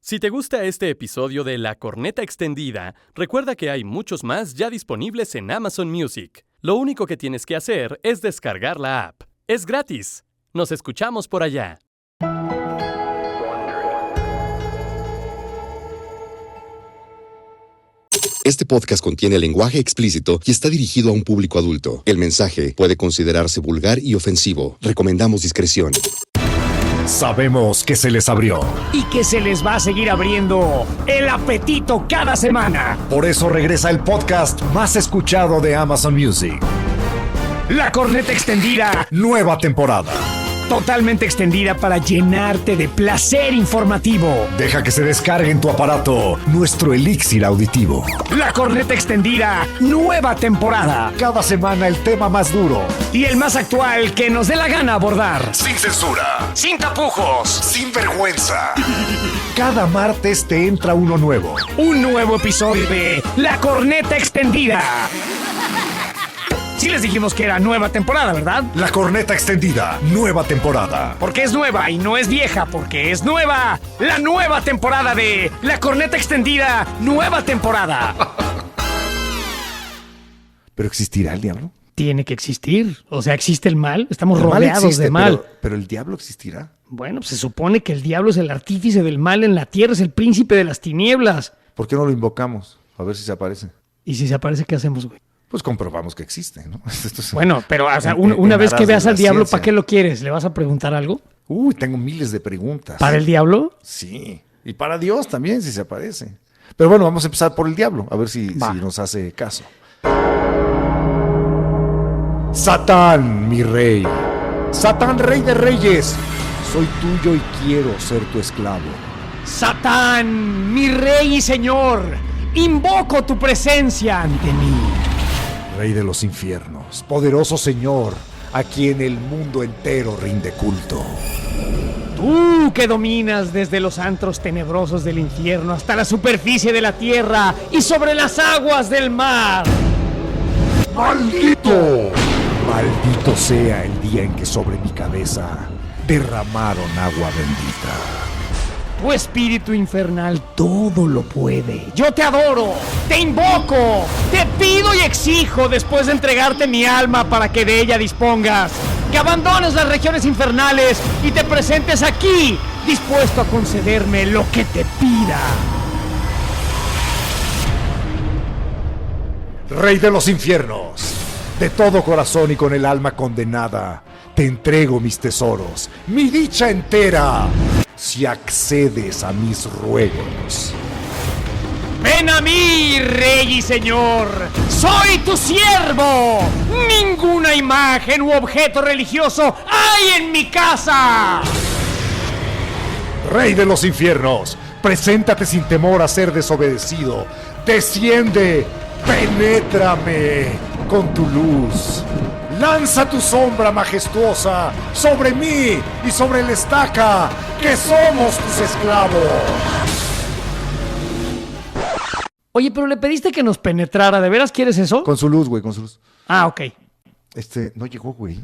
Si te gusta este episodio de La Corneta Extendida, recuerda que hay muchos más ya disponibles en Amazon Music. Lo único que tienes que hacer es descargar la app. Es gratis. Nos escuchamos por allá. Este podcast contiene lenguaje explícito y está dirigido a un público adulto. El mensaje puede considerarse vulgar y ofensivo. Recomendamos discreción. Sabemos que se les abrió. Y que se les va a seguir abriendo el apetito cada semana. Por eso regresa el podcast más escuchado de Amazon Music. La Corneta Extendida. Nueva temporada. Totalmente extendida para llenarte de placer informativo. Deja que se descargue en tu aparato nuestro elixir auditivo. La Corneta Extendida. Nueva temporada. Cada semana el tema más duro. Y el más actual que nos dé la gana abordar. Sin censura. Sin tapujos. Sin vergüenza. Cada martes te entra uno nuevo. Un nuevo episodio de La Corneta Extendida. Sí les dijimos que era nueva temporada, ¿verdad? La Corneta Extendida, nueva temporada. Porque es nueva y no es vieja, porque es nueva. La nueva temporada de La Corneta Extendida, nueva temporada. ¿Pero existirá el diablo? Tiene que existir. O sea, existe el mal. Estamos El mal rodeados existe, de mal. Pero el diablo existirá. Bueno, se supone que el diablo es el artífice del mal en la tierra, es el príncipe de las tinieblas. ¿Por qué no lo invocamos? A ver si se aparece. ¿Y si se aparece, qué hacemos, güey? Pues comprobamos que existe, ¿no? Esto es Bueno, pero o sea, una vez que veas al diablo, ¿para qué lo quieres? ¿Le vas a preguntar algo? Uy, tengo miles de preguntas. ¿Para el diablo? Sí. Y para Dios también, si se aparece. Pero bueno, vamos a empezar por el diablo, a ver si nos hace caso. Satán, mi rey. Satán, rey de reyes. Soy tuyo y quiero ser tu esclavo. Satán, mi rey y señor, invoco tu presencia ante mí. Rey de los infiernos, poderoso señor, a quien el mundo entero rinde culto. Tú que dominas desde los antros tenebrosos del infierno hasta la superficie de la tierra y sobre las aguas del mar. ¡Maldito! Maldito sea el día en que sobre mi cabeza derramaron agua bendita. Tu espíritu infernal todo lo puede. Yo te adoro, te invoco, te pido y exijo después de entregarte mi alma para que de ella dispongas, que abandones las regiones infernales y te presentes aquí, dispuesto a concederme lo que te pida. Rey de los infiernos, de todo corazón y con el alma condenada, te entrego mis tesoros, mi dicha entera, si accedes a mis ruegos. ¡Ven a mí, rey y señor! ¡Soy tu siervo! ¡Ninguna imagen u objeto religioso hay en mi casa! Rey de los infiernos, preséntate sin temor a ser desobedecido. Desciende, penétrame con tu luz. Lanza tu sombra majestuosa sobre mí y sobre la estaca, que somos tus esclavos. Oye, pero le pediste que nos penetrara. ¿De veras quieres eso? Con su luz, güey, con su luz. Ah, ok. No llegó, güey.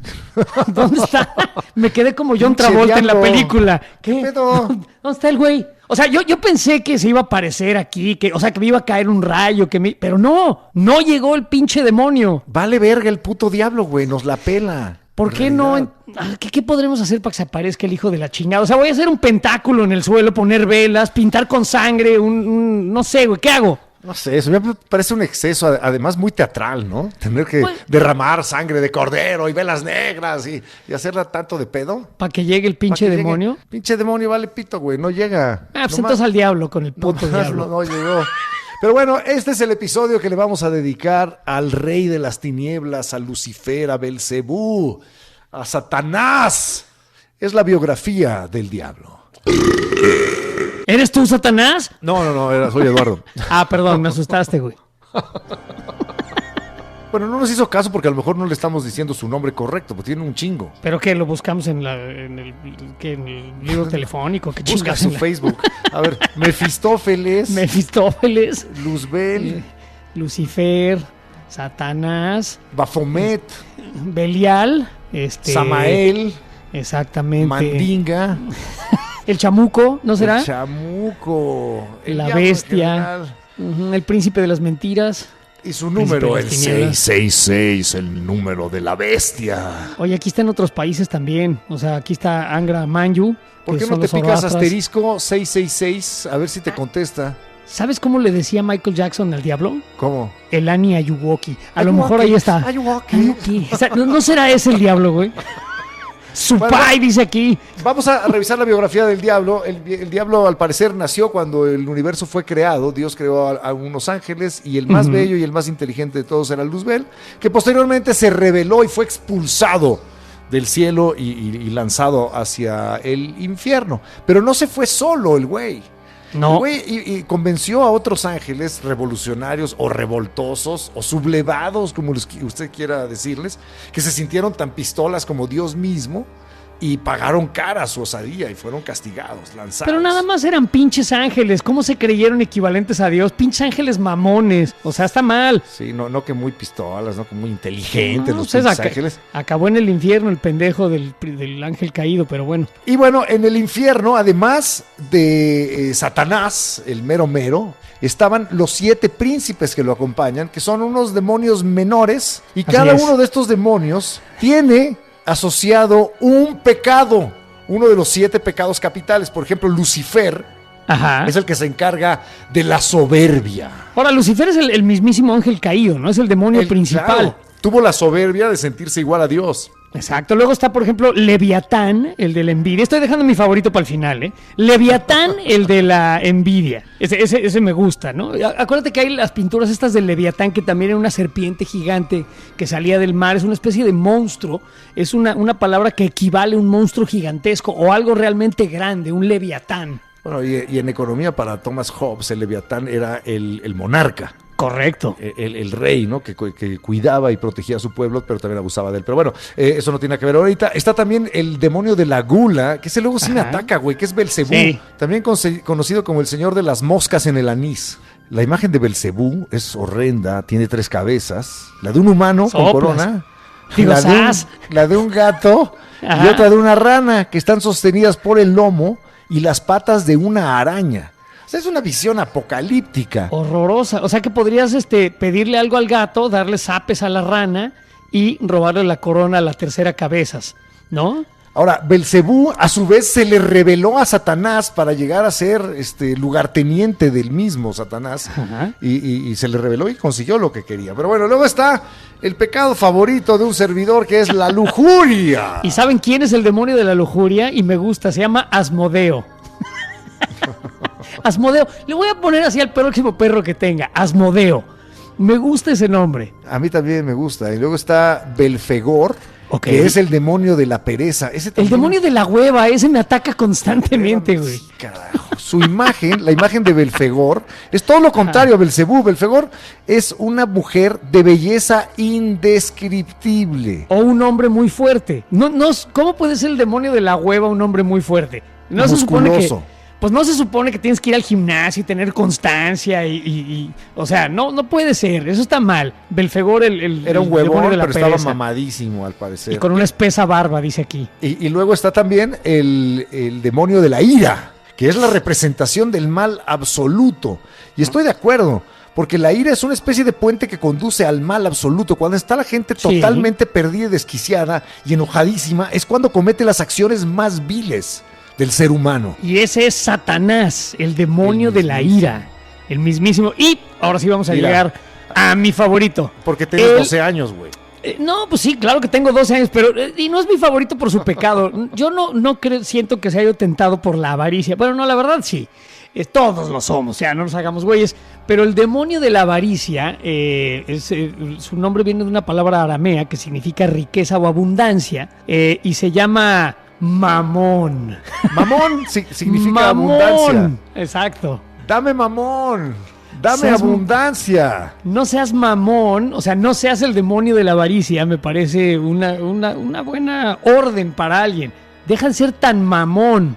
¿Dónde está? Me quedé como John Pinche Travolta en la diablo. película. ¿Qué pedo? ¿Dónde está el güey? O sea, yo pensé que se iba a aparecer aquí, que me iba a caer un rayo, pero no llegó el pinche demonio. Vale verga el puto diablo, güey, nos la pela. ¿Por qué no? ¿Qué podremos hacer para que se aparezca el hijo de la chingada? O sea, voy a hacer un pentáculo en el suelo, poner velas, pintar con sangre, no sé, güey, ¿qué hago? No sé, eso me parece un exceso, además muy teatral, ¿no? Tener que derramar sangre de cordero y velas negras y hacerla tanto de pedo. ¿Para que llegue el pinche demonio? Pinche demonio vale pito, güey, no llega. Pues entonces al diablo con el puto diablo. No llegó. Pero bueno, este es el episodio que le vamos a dedicar al rey de las tinieblas, a Lucifer, a Belcebú, a Satanás. Es la biografía del diablo. ¿Eres tú, Satanás? No, soy Eduardo. Perdón, me asustaste, güey. Bueno, no nos hizo caso porque a lo mejor no le estamos diciendo su nombre correcto, porque tiene un chingo. ¿Pero qué? ¿Lo buscamos en el libro telefónico? ¿Qué Busca chingas? su Facebook. A ver, Mefistófeles. Luzbel. Lucifer. Satanás. Baphomet. Belial. Samael. Exactamente. Mandinga. El chamuco, ¿no será? El chamuco. El La diablo en bestia. general. El príncipe de las mentiras. Y su número, el Príncipe de las tinieblas. 666, el número de la bestia. Oye, aquí está en otros países también. O sea, aquí está Angra Manju. ¿Por que qué no son te los picas zoroastras. asterisco 666? A ver si te contesta. ¿Sabes cómo le decía Michael Jackson al diablo? ¿Cómo? El Ani Ayuwoki. A lo mejor ahí está. Ayuwoki. O sea, ¿no será ese el diablo, güey? Supai, dice aquí. Vamos a revisar la biografía del diablo. El diablo, al parecer, nació cuando el universo fue creado. Dios creó a unos ángeles y el más bello y el más inteligente de todos era Luzbel, que posteriormente se rebeló y fue expulsado del cielo y lanzado hacia el infierno. Pero no se fue solo el güey. No. El güey y convenció a otros ángeles revolucionarios o revoltosos o sublevados, como usted quiera decirles, que se sintieron tan pistolas como Dios mismo y pagaron cara su osadía y fueron castigados, lanzados. Pero nada más eran pinches ángeles. ¿Cómo se creyeron equivalentes a Dios? Pinches ángeles mamones. O sea, está mal. Sí, no que muy pistolas, no que muy inteligentes No, los pues pinches ángeles. acabó en el infierno el pendejo del ángel caído, pero bueno. Y bueno, en el infierno, además de Satanás, el mero mero, estaban los 7 príncipes que lo acompañan, que son unos demonios menores, y Así cada es. uno de estos demonios tiene asociado un pecado, uno de los 7 pecados capitales. Por ejemplo, Lucifer Ajá. es el que se encarga de la soberbia. Ahora, Lucifer es el mismísimo ángel caído, ¿no? Es el demonio principal. Claro, tuvo la soberbia de sentirse igual a Dios. Exacto. Luego está, por ejemplo, Leviatán, el de la envidia. Estoy dejando mi favorito para el final, ¿eh? Leviatán, el de la envidia. Ese me gusta, ¿no? Acuérdate que hay las pinturas estas del Leviatán, que también era una serpiente gigante que salía del mar. Es una especie de monstruo. Es una palabra que equivale a un monstruo gigantesco o algo realmente grande, un Leviatán. Bueno, y en economía, para Thomas Hobbes, el Leviatán era el monarca. Correcto. El rey, ¿no? Que cuidaba y protegía a su pueblo, pero también abusaba de él. Pero bueno, eso no tiene nada que ver ahorita. Está también el demonio de la gula, que ese luego sí me ataca, güey, que es Belcebú. Sí. También conocido como el señor de las moscas en el anís. La imagen de Belcebú es horrenda, tiene 3 cabezas. La de un humano con Soplas. corona. Digo, La de un gato y Ajá. otra de una rana, que están sostenidas por el lomo y las patas de una araña. O sea, es una visión apocalíptica. Horrorosa. O sea que podrías pedirle algo al gato, darle zapes a la rana y robarle la corona a la tercera cabezas, ¿no? Ahora, Belcebú a su vez se le reveló a Satanás para llegar a ser lugarteniente del mismo Satanás. Ajá. Y se le reveló y consiguió lo que quería. Pero bueno, luego está el pecado favorito de un servidor, que es la lujuria. ¿Y saben quién es el demonio de la lujuria? Y me gusta, se llama Asmodeo. Asmodeo. Le voy a poner así al próximo perro que tenga, Asmodeo. Me gusta ese nombre. A mí también me gusta. Y luego está Belfegor, Ok. que es el demonio de la pereza. Ese El también- demonio de la hueva, ese me ataca constantemente, güey. Sí, carajo. Su imagen, la imagen de Belfegor, es todo lo contrario a Belcebú. Belfegor es una mujer de belleza indescriptible. O un hombre muy fuerte. ¿Cómo puede ser el demonio de la hueva un hombre muy fuerte? No se supone que... Musculoso. Pues no se supone que tienes que ir al gimnasio y tener constancia o sea, no puede ser, eso está mal. Belfegor, Era un el huevón, demonio de la pero estaba pereza. mamadísimo al parecer. Y con una espesa barba, dice aquí. Y luego está también el demonio de la ira, que es la representación del mal absoluto. Y estoy de acuerdo, porque la ira es una especie de puente que conduce al mal absoluto. Cuando está la gente Sí. totalmente perdida y desquiciada y enojadísima, es cuando comete las acciones más viles del ser humano. Y ese es Satanás, el demonio de la ira. El mismísimo. Y ahora sí vamos a Mira. llegar a mi favorito. Porque tienes El- 12 años, güey. No, pues sí, claro que tengo 12 años, pero y no es mi favorito por su pecado. Yo no siento que se haya tentado por la avaricia. Bueno, no, la verdad sí. Todos lo somos, o sea, no nos hagamos güeyes. Pero el demonio de la avaricia, su nombre viene de una palabra aramea que significa riqueza o abundancia, y se llama mamón. Mamón significa Mamón. abundancia. Exacto. Dame mamón. Dame Seas- abundancia. No seas mamón, o sea, no seas el demonio de la avaricia, me parece una buena orden para alguien. Deja de ser tan mamón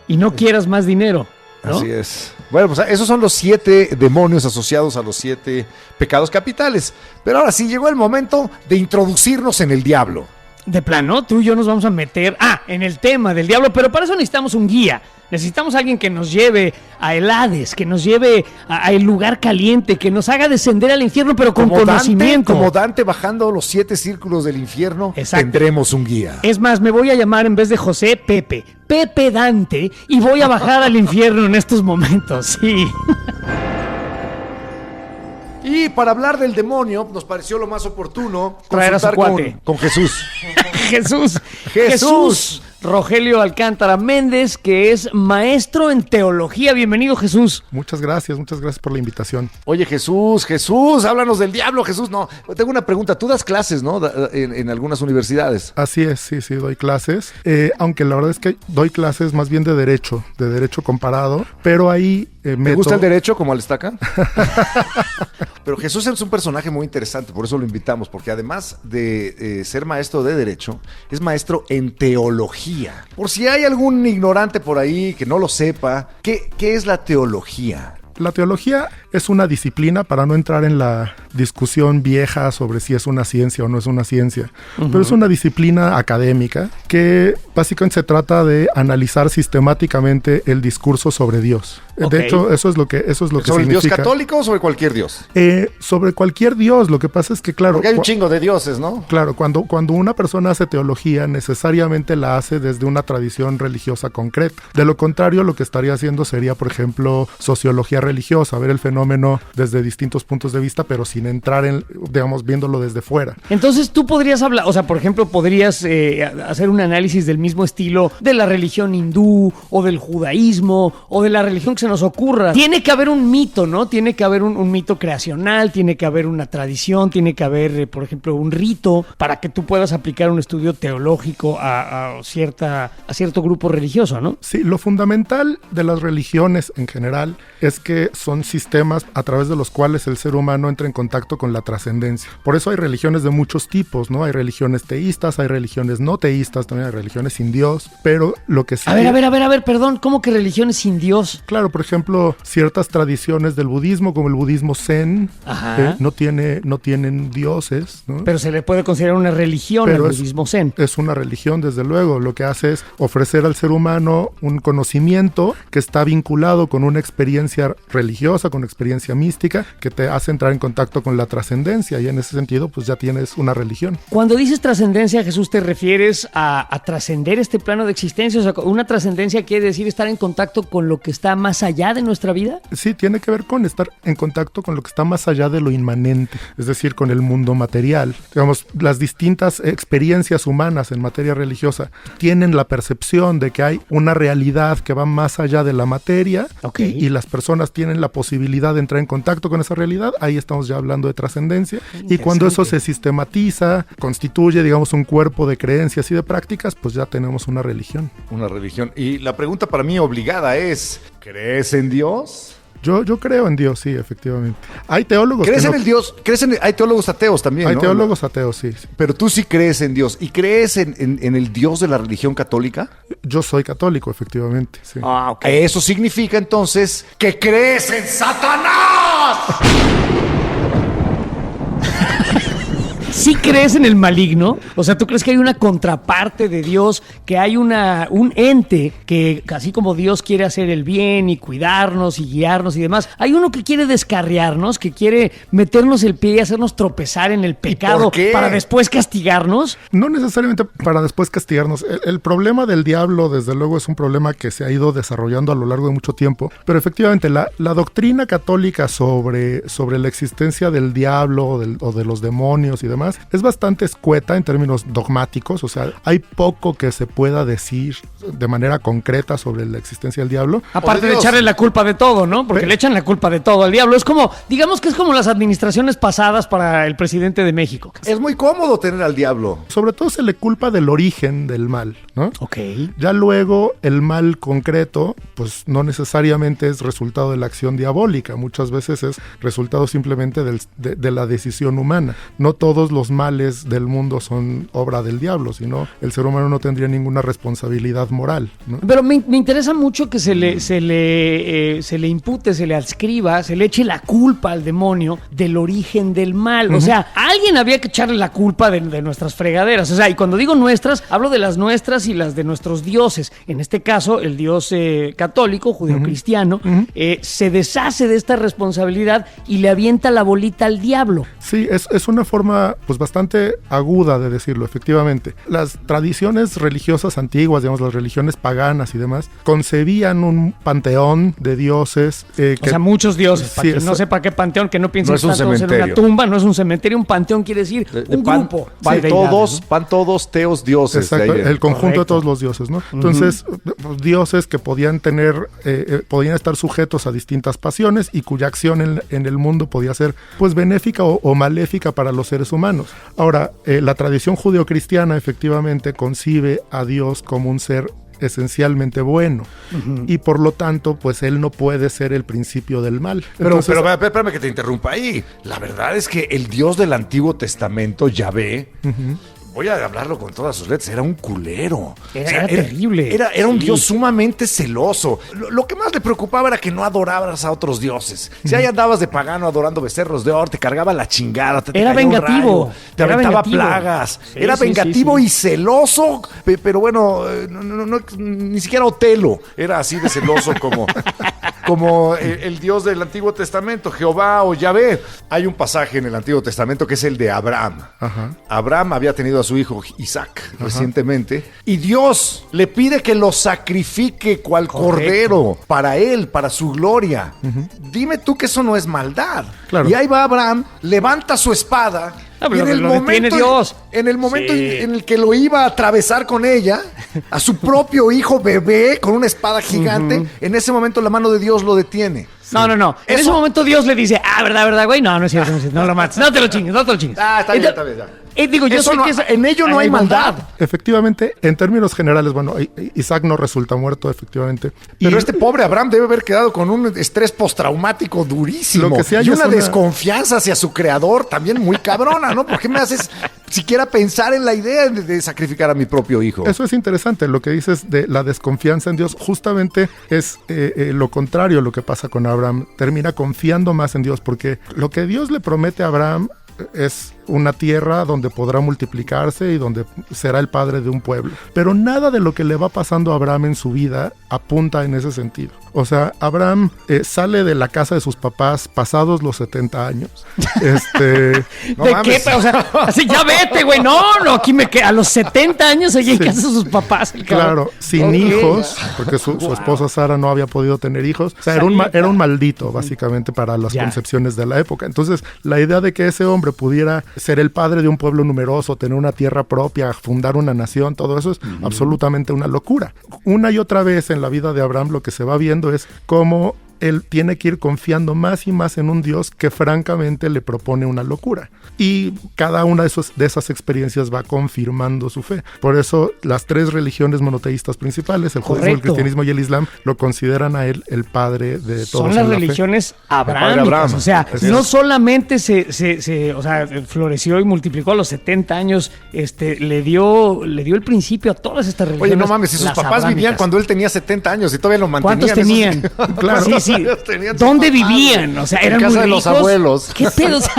y no quieras más dinero, ¿no? Así es. Bueno, pues esos son los 7 demonios asociados a los 7 pecados capitales. Pero ahora sí llegó el momento de introducirnos en el diablo. De plano, tú y yo nos vamos a meter en el tema del diablo, pero para eso necesitamos un guía. Necesitamos a alguien que nos lleve a el Hades, que nos lleve a el lugar caliente, que nos haga descender al infierno, pero con conocimiento. Como Dante bajando los 7 círculos del infierno, Exacto. Tendremos un guía. Es más, me voy a llamar en vez de José, Pepe Dante, y voy a bajar al infierno en estos momentos, sí. Y para hablar del demonio, nos pareció lo más oportuno traer a su consultar cuate. con Jesús. Jesús Rogelio Alcántara Méndez, que es maestro en teología. Bienvenido, Jesús. Muchas gracias por la invitación. Oye, Jesús, háblanos del diablo, Jesús. No, tengo una pregunta. Tú das clases, ¿no? En algunas universidades. Así es, sí, doy clases. Aunque la verdad es que doy clases más bien de derecho comparado, pero ahí ¿Te gusta el derecho como al estaca? Pero Jesús es un personaje muy interesante, por eso lo invitamos, porque además de ser maestro de derecho, es maestro en teología. Por si hay algún ignorante por ahí que no lo sepa, ¿qué es la teología? La teología es una disciplina, para no entrar en la discusión vieja sobre si es una ciencia o no es una ciencia, pero es una disciplina académica que básicamente se trata de analizar sistemáticamente el discurso sobre Dios. Okay. De hecho, eso es lo que significa. ¿Sobre el Dios católico o sobre cualquier Dios? Sobre cualquier Dios. Lo que pasa es que, claro... Porque hay un chingo de dioses, ¿no? Claro, cuando una persona hace teología, necesariamente la hace desde una tradición religiosa concreta. De lo contrario, lo que estaría haciendo sería, por ejemplo, sociología religiosa, ver el fenómeno desde distintos puntos de vista, pero sin entrar en, digamos, viéndolo desde fuera. Entonces tú podrías hablar, o sea, por ejemplo, podrías hacer un análisis del mismo estilo de la religión hindú, o del judaísmo, o de la religión que se nos ocurra. Tiene que haber un mito, ¿no? Tiene que haber un mito creacional, tiene que haber una tradición, tiene que haber, por ejemplo, un rito para que tú puedas aplicar un estudio teológico a cierto grupo religioso, ¿no? Sí, lo fundamental de las religiones en general es que son sistemas a través de los cuales el ser humano entra en contacto con la trascendencia. Por eso hay religiones de muchos tipos, ¿no? Hay religiones teístas, hay religiones no teístas, también hay religiones sin Dios, pero lo que sí... A ver, perdón, ¿cómo que religiones sin Dios? Claro, por ejemplo, ciertas tradiciones del budismo, como el budismo zen, no tienen dioses, ¿no? Pero se le puede considerar una religión al budismo zen. Es una religión, desde luego. Lo que hace es ofrecer al ser humano un conocimiento que está vinculado con una experiencia religiosa, con una experiencia mística, que te hace entrar en contacto con la trascendencia, y en ese sentido, pues ya tienes una religión. Cuando dices trascendencia, Jesús, ¿te refieres a trascender este plano de existencia? O sea, una trascendencia quiere decir estar en contacto con lo que está más allá de nuestra vida. Sí, tiene que ver con estar en contacto con lo que está más allá de lo inmanente, es decir, con el mundo material. Digamos, las distintas experiencias humanas en materia religiosa tienen la percepción de que hay una realidad que va más allá de la materia, y las personas tienen la posibilidad de entrar en contacto con esa realidad. Ahí estamos ya hablando de trascendencia, y cuando eso se sistematiza, constituye, digamos, un cuerpo de creencias y de prácticas, pues ya tenemos una religión. Una religión. Y la pregunta para mí obligada es, ¿crees en Dios? Yo creo en Dios, sí, efectivamente. Hay teólogos ¿Crees en el Dios? Hay teólogos ateos también, Hay ¿no? teólogos ateos, sí. Pero tú sí crees en Dios. ¿Y crees en el Dios de la religión católica? Yo soy católico, efectivamente, sí. Eso significa entonces que crees en Satanás. ¿Sí crees en el maligno? O sea, ¿tú crees que hay una contraparte de Dios, que hay un ente que, así como Dios quiere hacer el bien y cuidarnos y guiarnos y demás, hay uno que quiere descarriarnos, que quiere meternos el pie y hacernos tropezar en el pecado para después castigarnos? No necesariamente para después castigarnos. El problema del diablo, desde luego, es un problema que se ha ido desarrollando a lo largo de mucho tiempo, pero efectivamente la doctrina católica sobre la existencia del diablo o de los demonios y demás es bastante escueta en términos dogmáticos. O sea, hay poco que se pueda decir de manera concreta sobre la existencia del diablo. Aparte de echarle la culpa de todo, ¿no? Porque le echan la culpa de todo al diablo. Es como, digamos que es como las administraciones pasadas para el presidente de México. Es muy cómodo tener al diablo. Sobre todo se le culpa del origen del mal, ¿no? Ok. Ya luego el mal concreto, pues no necesariamente es resultado de la acción diabólica. Muchas veces es resultado simplemente de la decisión humana. No todos los males del mundo son obra del diablo, si no, el ser humano no tendría ninguna responsabilidad moral, ¿no? Pero me interesa mucho que se le impute, se le adscriba, se le eche la culpa al demonio del origen del mal. O sea, a alguien había que echarle la culpa de nuestras fregaderas. O sea, y cuando digo nuestras, hablo de las nuestras y las de nuestros dioses. En este caso, el dios católico, judeocristiano, se deshace de esta responsabilidad y le avienta la bolita al diablo. Sí, es una forma pues bastante aguda de decirlo, efectivamente. Las tradiciones religiosas antiguas, digamos, las religiones paganas y demás, concebían un panteón de dioses. O sea, muchos dioses. Sí, Para quien no sepa qué panteón, que no piensen No es un que están todos en una cementerio. tumba, no es un cementerio, un panteón quiere decir un grupo. Van de deidades, ¿no? todos teos dioses. Exacto, de ahí viene. el conjunto Correcto. de todos los dioses, ¿no? Entonces, dioses que podían tener, podían estar sujetos a distintas pasiones y cuya acción en el mundo podía ser, pues, benéfica o maléfica para los seres humanos. Ahora, la tradición judeocristiana efectivamente concibe a Dios como un ser esencialmente bueno y por lo tanto pues él no puede ser el principio del mal. Entonces, pero espérame que te interrumpa ahí. La verdad es que el Dios del Antiguo Testamento, Yahvé, voy a hablarlo con todas sus letras, era un culero. Era terrible. Era un Sí. Dios sumamente celoso. Lo que más le preocupaba era que no adoraras a otros dioses. Si ahí andabas de pagano adorando becerros de oro, te cargaba la chingada, te Era caía un vengativo. rayo, te Era aventaba vengativo. plagas. Sí, Era sí, vengativo sí. y celoso, pero bueno, ni siquiera Otelo era así de celoso como el Dios del Antiguo Testamento, Jehová o Yahvé. Hay un pasaje en el Antiguo Testamento que es el de Abraham. Ajá. Abraham había tenido a su hijo Isaac recientemente y Dios le pide que lo sacrifique cual cordero para él, para su gloria. Dime tú que eso no es maldad. Claro. Y ahí va Abraham, levanta su espada. Ah, pero Y en el lo detiene momento, Dios. en el momento Sí. en el que lo iba a atravesar con ella, a su propio hijo bebé con una espada gigante, en ese momento la mano de Dios lo detiene. No. En ese Eso- momento Dios le dice, verdad, güey. No es cierto, no lo mates. No te lo chingues. Está bien, está bien. Ya. Digo, yo Eso sé no- que en ello no hay maldad. efectivamente, en términos generales, bueno, Isaac no resulta muerto, efectivamente. Pero Y- este pobre Abraham debe haber quedado con un estrés postraumático durísimo. Lo que sí hay y es una una- desconfianza hacia su creador también muy cabrona, ¿no? ¿Por qué me haces siquiera pensar en la idea de sacrificar a mi propio hijo? Eso es interesante, lo que dices de la desconfianza en Dios, justamente es lo contrario lo que pasa con Abraham, termina confiando más en Dios, porque lo que Dios le promete a Abraham es una tierra donde podrá multiplicarse y donde será el padre de un pueblo. Pero nada de lo que le va pasando a Abraham en su vida apunta en ese sentido. O sea, Abraham sale de la casa de sus papás pasados los 70 años. No ¿De mames. qué? O sea, así ya vete, güey. No, aquí me quedo. A los 70 años allí en casa de sus papás. El cabrón. Claro, sin Ok. hijos, porque su esposa Sara no había podido tener hijos. O sea, era un maldito, básicamente, para las Ya. concepciones de la época. Entonces, la idea de que ese hombre pudiera ser el padre de un pueblo numeroso, tener una tierra propia, fundar una nación, todo eso es absolutamente una locura. Una y otra vez en la vida de Abraham lo que se va viendo es cómo él tiene que ir confiando más y más en un Dios que francamente le propone una locura. Y cada una de esas experiencias va confirmando su fe. Por eso las tres religiones monoteístas principales, el judaísmo, el Correcto. cristianismo y el islam, lo consideran a él el padre de todos. Son en las la fe. religiones padre abrámicas. Abraham. O sea, Así no es. solamente o sea, floreció y multiplicó a los 70 años, le dio el principio a todas estas religiones. Oye, no mames, si sus las papás vivían abrámicas. cuando él tenía 70 años y todavía lo mantenían. ¿Cuántos esos- tenían? Claro. Sí, sí. ¿Cuántos tenían sus ¿Dónde papás, vivían? güey? O sea, En eran casa muy de los ricos. abuelos. ¿Qué pedo? O sea,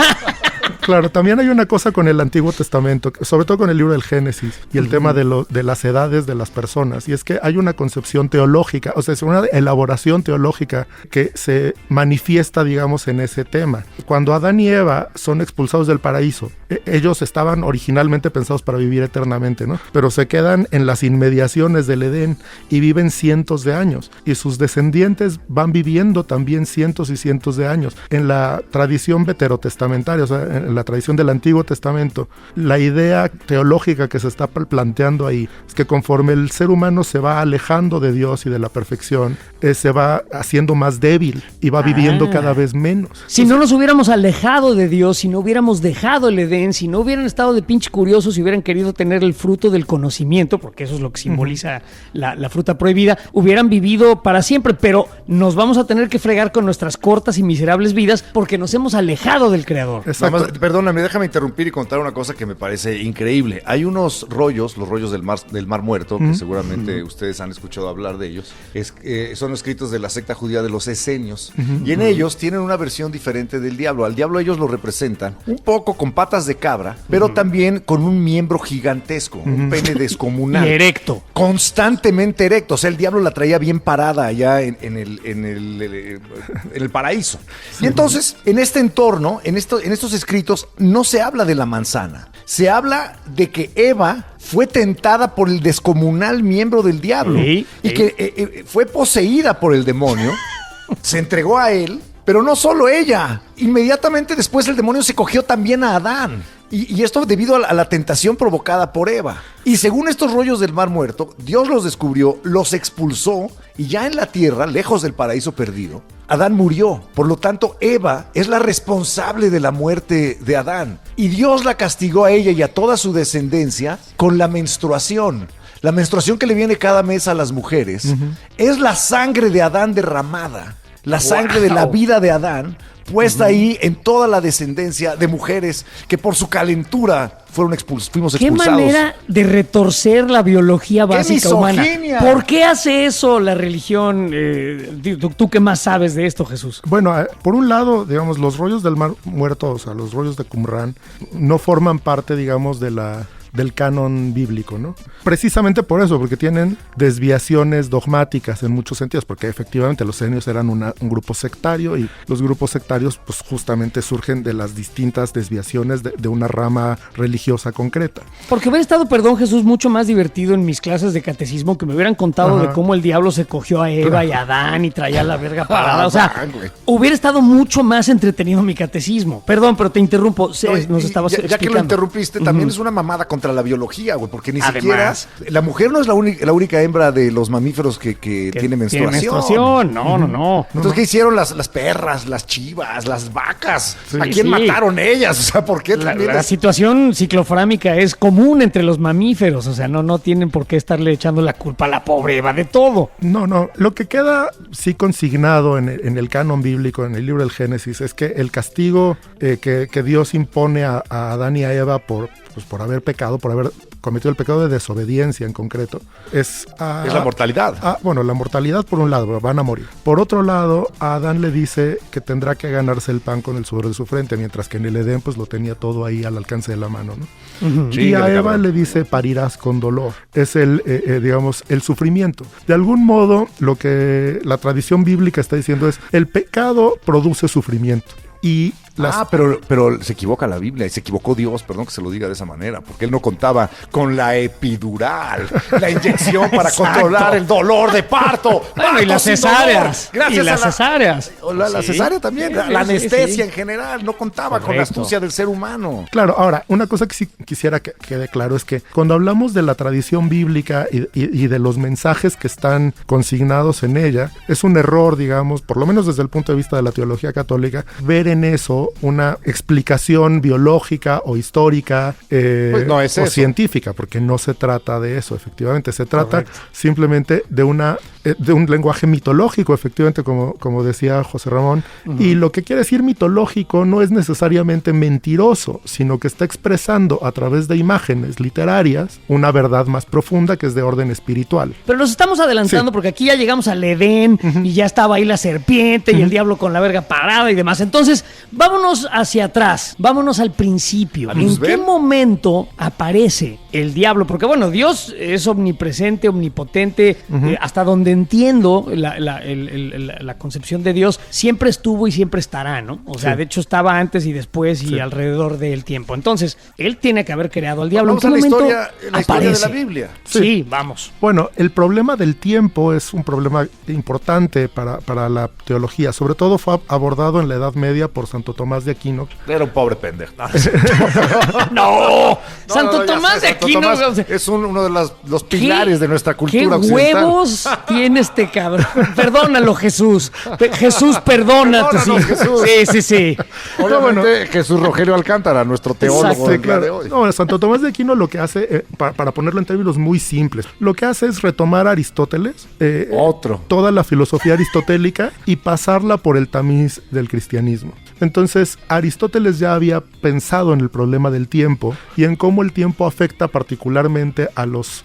Claro, también hay una cosa con el Antiguo Testamento, sobre todo con el libro del Génesis y el tema de las edades de las personas, y es que hay una concepción teológica, o sea, es una elaboración teológica que se manifiesta, digamos, en ese tema. Cuando Adán y Eva son expulsados del paraíso, ellos estaban originalmente pensados para vivir eternamente, ¿no? Pero se quedan en las inmediaciones del Edén y viven cientos de años, y sus descendientes van viviendo también cientos y cientos de años. En la tradición veterotestamentaria, o sea, en la tradición del Antiguo Testamento, la idea teológica que se está planteando ahí es que conforme el ser humano se va alejando de Dios y de la perfección, se va haciendo más débil y va viviendo cada vez menos. si no nos hubiéramos alejado de Dios, si no hubiéramos dejado el Edén, si no hubieran estado de pinche curiosos y hubieran querido tener el fruto del conocimiento, porque eso es lo que simboliza la fruta prohibida, hubieran vivido para siempre, pero nos vamos a tener que fregar con nuestras cortas y miserables vidas porque nos hemos alejado del Creador. Exacto. Perdóname, déjame interrumpir y contar una cosa que me parece increíble. Hay unos rollos, los rollos del Mar Muerto, que seguramente ustedes han escuchado hablar de ellos. Son escritos de la secta judía de los esenios. Y en ellos tienen una versión diferente del diablo. Al diablo ellos lo representan un poco con patas de cabra, pero también con un miembro gigantesco, un pene descomunal. Y erecto. Constantemente erecto. O sea, el diablo la traía bien parada allá en el paraíso. Y entonces, en este entorno, en estos escritos, no se habla de la manzana. Se habla de que Eva fue tentada por el descomunal miembro del diablo. Que fue poseída por el demonio, se entregó a él, pero no solo ella. Inmediatamente después el demonio se cogió también a Adán. Y esto debido a la tentación provocada por Eva. Y según estos rollos del Mar Muerto, Dios los descubrió, los expulsó, y ya en la tierra, lejos del paraíso perdido, Adán murió. Por lo tanto, Eva es la responsable de la muerte de Adán. Y Dios la castigó a ella y a toda su descendencia con la menstruación. La menstruación que le viene cada mes a las mujeres es la sangre de Adán derramada. La sangre de la vida de Adán puesta ahí en toda la descendencia de mujeres que por su calentura fuimos expulsados. ¿Qué manera de retorcer la biología básica humana? ¿Por qué hace eso la religión? ¿Tú qué más sabes de esto, Jesús? Bueno, por un lado, digamos, los rollos del Mar Muerto, o sea, los rollos de Qumran, no forman parte, digamos, del canon bíblico, ¿no? Precisamente por eso, porque tienen desviaciones dogmáticas en muchos sentidos, porque efectivamente los esenios eran un grupo sectario y los grupos sectarios pues justamente surgen de las distintas desviaciones de una rama religiosa concreta. Porque hubiera estado, perdón Jesús, mucho más divertido en mis clases de catecismo que me hubieran contado de cómo el diablo se cogió a Eva y a Adán y traía la verga parada. O sea, hubiera estado mucho más entretenido mi catecismo. Perdón, pero te interrumpo. Nos estabas explicando. Ya que lo interrumpiste, también es una mamada contra la biología, güey, porque ni siquiera la mujer no es la única hembra de los mamíferos que tiene menstruación. No. Entonces, ¿qué hicieron las perras, las chivas, las vacas? ¿A quién mataron ellas? O sea, ¿por qué también? La situación ciclofrámica es común entre los mamíferos, o sea, no tienen por qué estarle echando la culpa a la pobre Eva de todo. No, lo que queda sí consignado en el canon bíblico, en el libro del Génesis, es que el castigo que Dios impone a Adán y a Eva por haber pecado, por haber cometido el pecado de desobediencia en concreto, es la mortalidad. La mortalidad por un lado, van a morir. Por otro lado, a Adán le dice que tendrá que ganarse el pan con el sudor de su frente, mientras que en el Edén pues lo tenía todo ahí al alcance de la mano, ¿no? Y a Eva le dice, parirás con dolor. Es el sufrimiento. De algún modo, lo que la tradición bíblica está diciendo es, el pecado produce sufrimiento. Pero se equivoca la Biblia y se equivocó Dios, perdón que se lo diga de esa manera, porque él no contaba con la epidural, la inyección para controlar el dolor de parto. Bueno, y las cesáreas. Gracias las cesáreas. La cesárea también, la anestesia en general, no contaba con la astucia del ser humano. Claro, ahora, una cosa que sí quisiera que quede claro es que cuando hablamos de la tradición bíblica y de los mensajes que están consignados en ella, es un error, digamos, por lo menos desde el punto de vista de la teología católica, ver en eso una explicación biológica o histórica o científica, porque no se trata de eso, efectivamente, se trata simplemente de un lenguaje mitológico, efectivamente, como decía José Ramón, y lo que quiere decir mitológico no es necesariamente mentiroso, sino que está expresando a través de imágenes literarias una verdad más profunda que es de orden espiritual. Pero nos estamos adelantando porque aquí ya llegamos al Edén y ya estaba ahí la serpiente y el diablo con la verga parada y demás. Entonces, vámonos hacia atrás, vámonos al principio. ¿En qué momento aparece el diablo? Porque bueno, Dios es omnipresente, omnipotente, hasta donde entiendo la concepción de Dios, siempre estuvo y siempre estará, ¿no? O sea, de hecho estaba antes y después y alrededor del tiempo. Entonces, él tiene que haber creado al diablo. Vamos a la historia de la Biblia. Sí, vamos. Bueno, el problema del tiempo es un problema importante para la teología. Sobre todo fue abordado en la Edad Media por Santo Tomás de Aquino. Era un pobre pendejo. No, Santo Tomás de Aquino es uno de los pilares de nuestra cultura occidental. ¿Qué huevos tiene este cabrón? Perdónalo, Jesús. Jesús, perdónate. Jesús. Sí. Obviamente, Jesús Rogelio Alcántara, nuestro teólogo del día de hoy. No, Santo Tomás de Aquino lo que hace, para ponerlo en términos muy simples, lo que hace es retomar a Aristóteles, toda la filosofía aristotélica y pasarla por el tamiz del cristianismo. Entonces, Aristóteles ya había pensado en el problema del tiempo y en cómo el tiempo afecta particularmente a los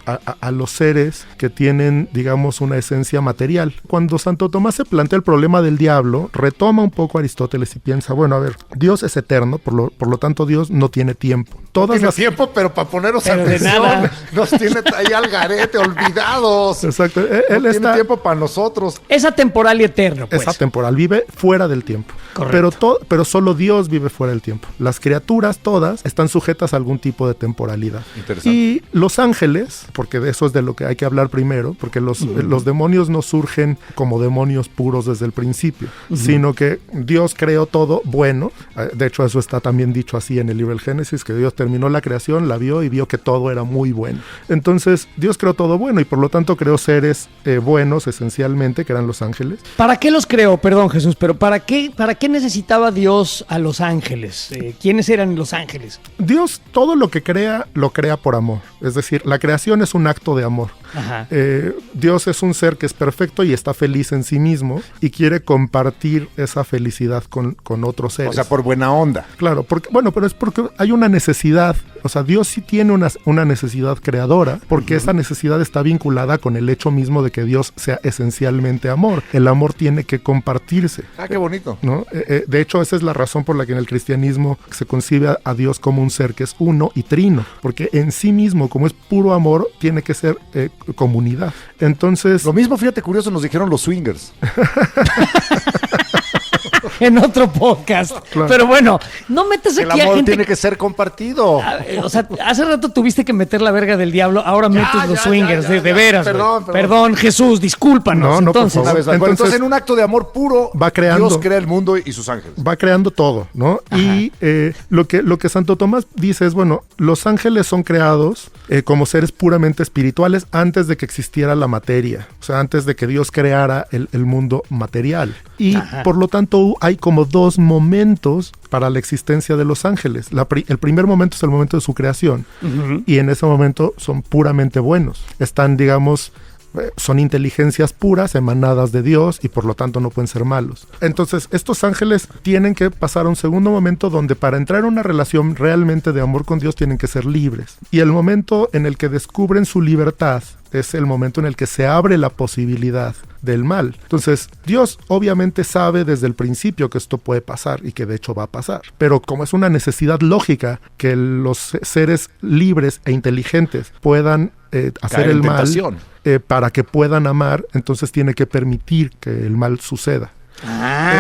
seres que tienen, digamos, una esencia material. Cuando Santo Tomás se plantea el problema del diablo, retoma un poco a Aristóteles y piensa, bueno, a ver, Dios es eterno, por lo tanto Dios no tiene tiempo. Tiene tiempo, pero para ponernos Pero de atención, nada. nos tiene ahí al garete, olvidados. Exacto. No tiene tiempo para nosotros. Es atemporal y eterno, pues. Es atemporal, vive fuera del tiempo. Correcto. Pero solo Dios vive fuera del tiempo. Las criaturas todas están sujetas a algún tipo de temporalidad. Interesante. Y los ángeles, porque de eso es de lo que hay que hablar primero, porque los demonios no surgen como demonios puros desde el principio, sino que Dios creó todo bueno. De hecho, eso está también dicho así en el libro del Génesis, que Dios terminó la creación, la vio y vio que todo era muy bueno. Entonces, Dios creó todo bueno y por lo tanto creó seres buenos esencialmente, que eran los ángeles. ¿Para qué los creó? Perdón, Jesús, pero ¿para qué necesitaba Dios a los ángeles? ¿Quiénes eran los ángeles? Dios todo lo que crea, lo crea por amor. Es decir, la creación es un acto de amor. Ajá. Dios es un ser que es perfecto y está feliz en sí mismo y quiere compartir esa felicidad con otros seres. O sea, por buena onda. Claro, pero es porque hay una necesidad. O sea, Dios sí tiene una necesidad creadora, porque esa necesidad está vinculada con el hecho mismo de que Dios sea esencialmente amor. El amor tiene que compartirse. Ah, qué bonito. ¿No? De hecho, esa es la razón por la que en el cristianismo se concibe a Dios como un ser que es uno y trino, porque en sí mismo, como es puro amor, tiene que ser comunidad. Entonces... Lo mismo, fíjate, curioso, nos dijeron los swingers. En otro podcast. Claro. Pero bueno, no metas El aquí a amor gente... tiene que ser compartido. O sea, hace rato tuviste que meter la verga del diablo, ahora metes los swingers, ya, de veras. Perdón, güey. Perdón, Jesús, discúlpanos. No, por entonces, favor. Una vez más. Bueno, entonces, en un acto de amor puro, va creando. Dios crea el mundo y sus ángeles. Va creando todo, ¿no? Ajá. Y lo que Santo Tomás dice es, bueno, los ángeles son creados como seres puramente espirituales antes de que existiera la materia, o sea, antes de que Dios creara el mundo material. Y por lo tanto hay como dos momentos para la existencia de los ángeles. El primer momento es el momento de su creación, y en ese momento son puramente buenos. Están, digamos... son inteligencias puras emanadas de Dios y por lo tanto no pueden ser malos. Entonces estos ángeles tienen que pasar a un segundo momento donde para entrar en una relación realmente de amor con Dios tienen que ser libres. Y el momento en el que descubren su libertad es el momento en el que se abre la posibilidad del mal. Entonces, Dios obviamente sabe desde el principio que esto puede pasar y que de hecho va a pasar. Pero como es una necesidad lógica que los seres libres e inteligentes puedan hacer el mal para que puedan amar, entonces tiene que permitir que el mal suceda.